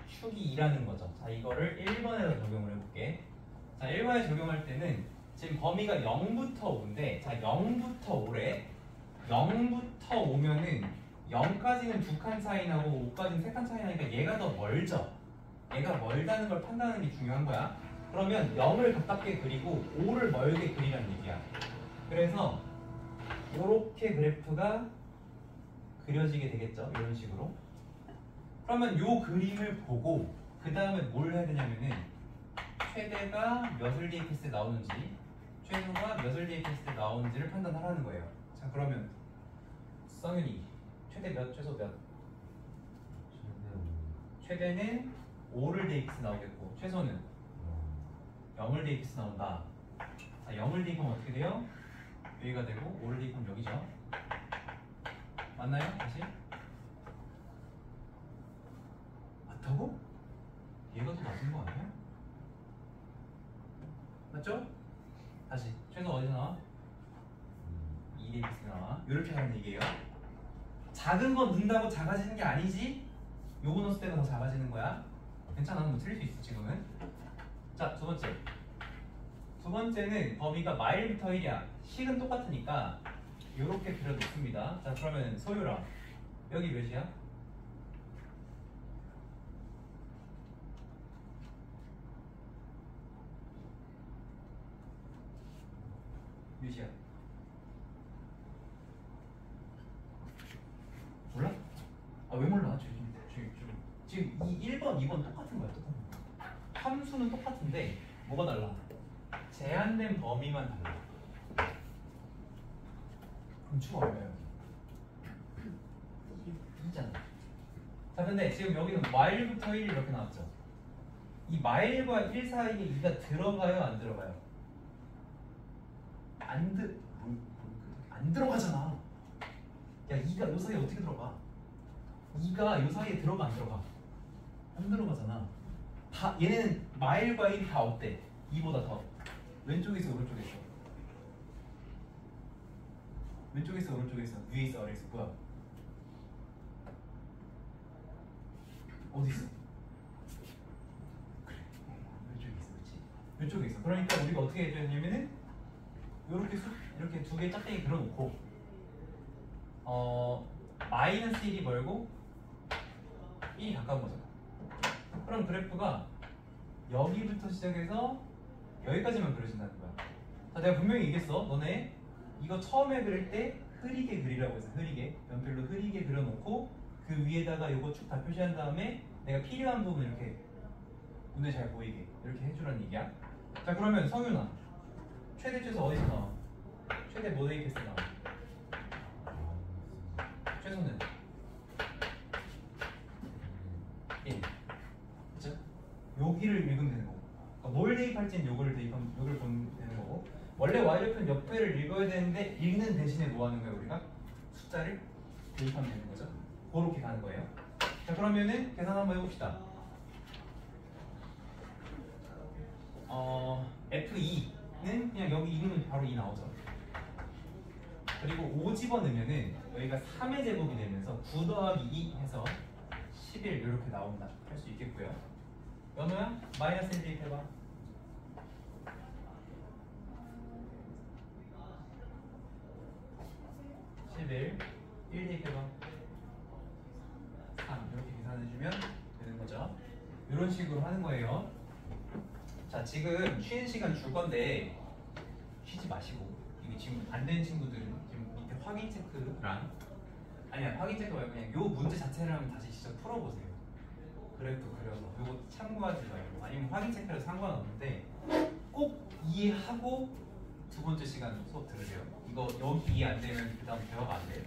축이 2라는 거죠. 자, 이거를 1번에다 적용을 해볼게. 자, 1번에 적용할 때는 지금 범위가 0부터 5인데, 자, 0부터 5래. 0부터 5면은 0까지는 2칸 차이 나고 5까지는 3칸 차이 나니까 얘가 더 멀죠. 얘가 멀다는 걸 판단하는 게 중요한 거야. 그러면 0을 가깝게 그리고 5를 멀게 그리라는 얘기야. 그래서 이렇게 그래프가 그려지게 되겠죠. 이런 식으로. 그러면 이 그림을 보고 그 다음에 뭘 해야 되냐면은 최대가 몇을 대입했을 때 나오는지, 최소가 몇을 대입했을 때 나오는지를 판단하라는 거예요. 자, 그러면 성윤이 최대 몇, 최소 몇? 최대는 5를 대입해서 나오겠고 최소는 0을 대입해서 나온다. 자, 0을 대입하면 어떻게 돼요? 여기가 되고 5를 대입하면 여기죠. 맞나요? 다시? 맞다고? 얘가 더 낮은 거 아니야? 맞죠? 다시 최소 어디서 나와? 2 대입해서 나와. 이렇게 하는 얘기예요. 작은 건 넣는다고 작아지는 게 아니지? 요거 넣었을 때가 더 작아지는 거야. 괜찮아, 뭐 틀릴 수 있어 지금은. 자, 두 번째. 두 번째는 범위가 마일부터 1이야. 식은 똑같으니까 이렇게 그려놓습니다. 자, 그러면 소유라 여기 몇이야? 몇이야? 몰라? 아, 왜 몰라? 지금 이 1번, 2번 똑같은 거야. 똑같은 거. 함수는 똑같은데 뭐가 달라? 제한된 범위만 달라. 그럼 추가 얼마야? 2잖아. 자, 근데 지금 여기는 마일부터 1 이렇게 나왔죠. 이 마일과 1 사이에 2가 들어가요, 안 들어가요? 안 들어가잖아. 야, 2가 요 사이에 어떻게 들어가? 2가 요 사이에 들어가, 안 들어가? 안 들어가잖아. 다 얘네는 마일과 1이 다 어때? 2보다 더 왼쪽에 있어, 오른쪽에 있어? 왼쪽에 있어, 오른쪽에 있어? 위에 있어, 아래에 있어? 뭐야? 어디 있어? 그래, 왼쪽에 있어, 그렇지? 왼쪽에 있어. 그러니까 우리가 어떻게 해줘야 되냐면은 이렇게 두 개 짝대기 그려놓고 마이너스 1이 멀고 1이 가까운 거잖아. 그럼 그래프가 여기부터 시작해서 여기까지만 그려진다는 거야. 자, 내가 분명히 얘기했어. 너네 이거 처음에 그릴 때 흐리게 그리라고 했어. 흐리게, 연필로 흐리게 그려놓고 그 위에다가 이거 쭉 다 표시한 다음에 내가 필요한 부분 이렇게 눈에 잘 보이게 이렇게 해주라는 얘기야. 자, 그러면 성윤아, 최대 최소 어디서 나와? 최대 뭐 대입했을 때 나와? 최소는 1. 그쵸? 여기를 읽으면 되는 거고, 그러니까 뭘 대입할지는 요거를 보면 되는 거고, 원래 y좌편 옆에를 읽어야 되는데 읽는 대신에 뭐 하는 거예요? 우리가 숫자를 대입하면 되는 거죠. 그렇게 가는 거예요. 자, 그러면은 계산 한번 해봅시다. F2는 그냥 여기 2는 바로 2 나오죠. 그리고 5 집어넣으면은 여기가 3의 제곱이 되면서 9 더하기 2 해서 11 이렇게 나온다 할 수 있겠고요. 연호야, 마이너스 1 대입해봐. 11 1 대입해봐. 3 이렇게 계산해주면 되는 거죠. 이런 식으로 하는 거예요. 자, 지금 쉬는 시간 줄 건데 쉬지 마시고, 이게 지금 안 되는 친구들은 지금 밑에 확인 체크랑, 아니야, 확인 체크 말고 그냥 요 문제 자체를 한번 다시 직접 풀어보세요. 그래프 그려서 요거 참고하지 말고, 아니면 확인 체크라도 상관없는데 꼭 이해하고 두 번째 시간 수업 들으세요. 이거 여기 이해 안 되면 그 다음 대화가 안 돼요.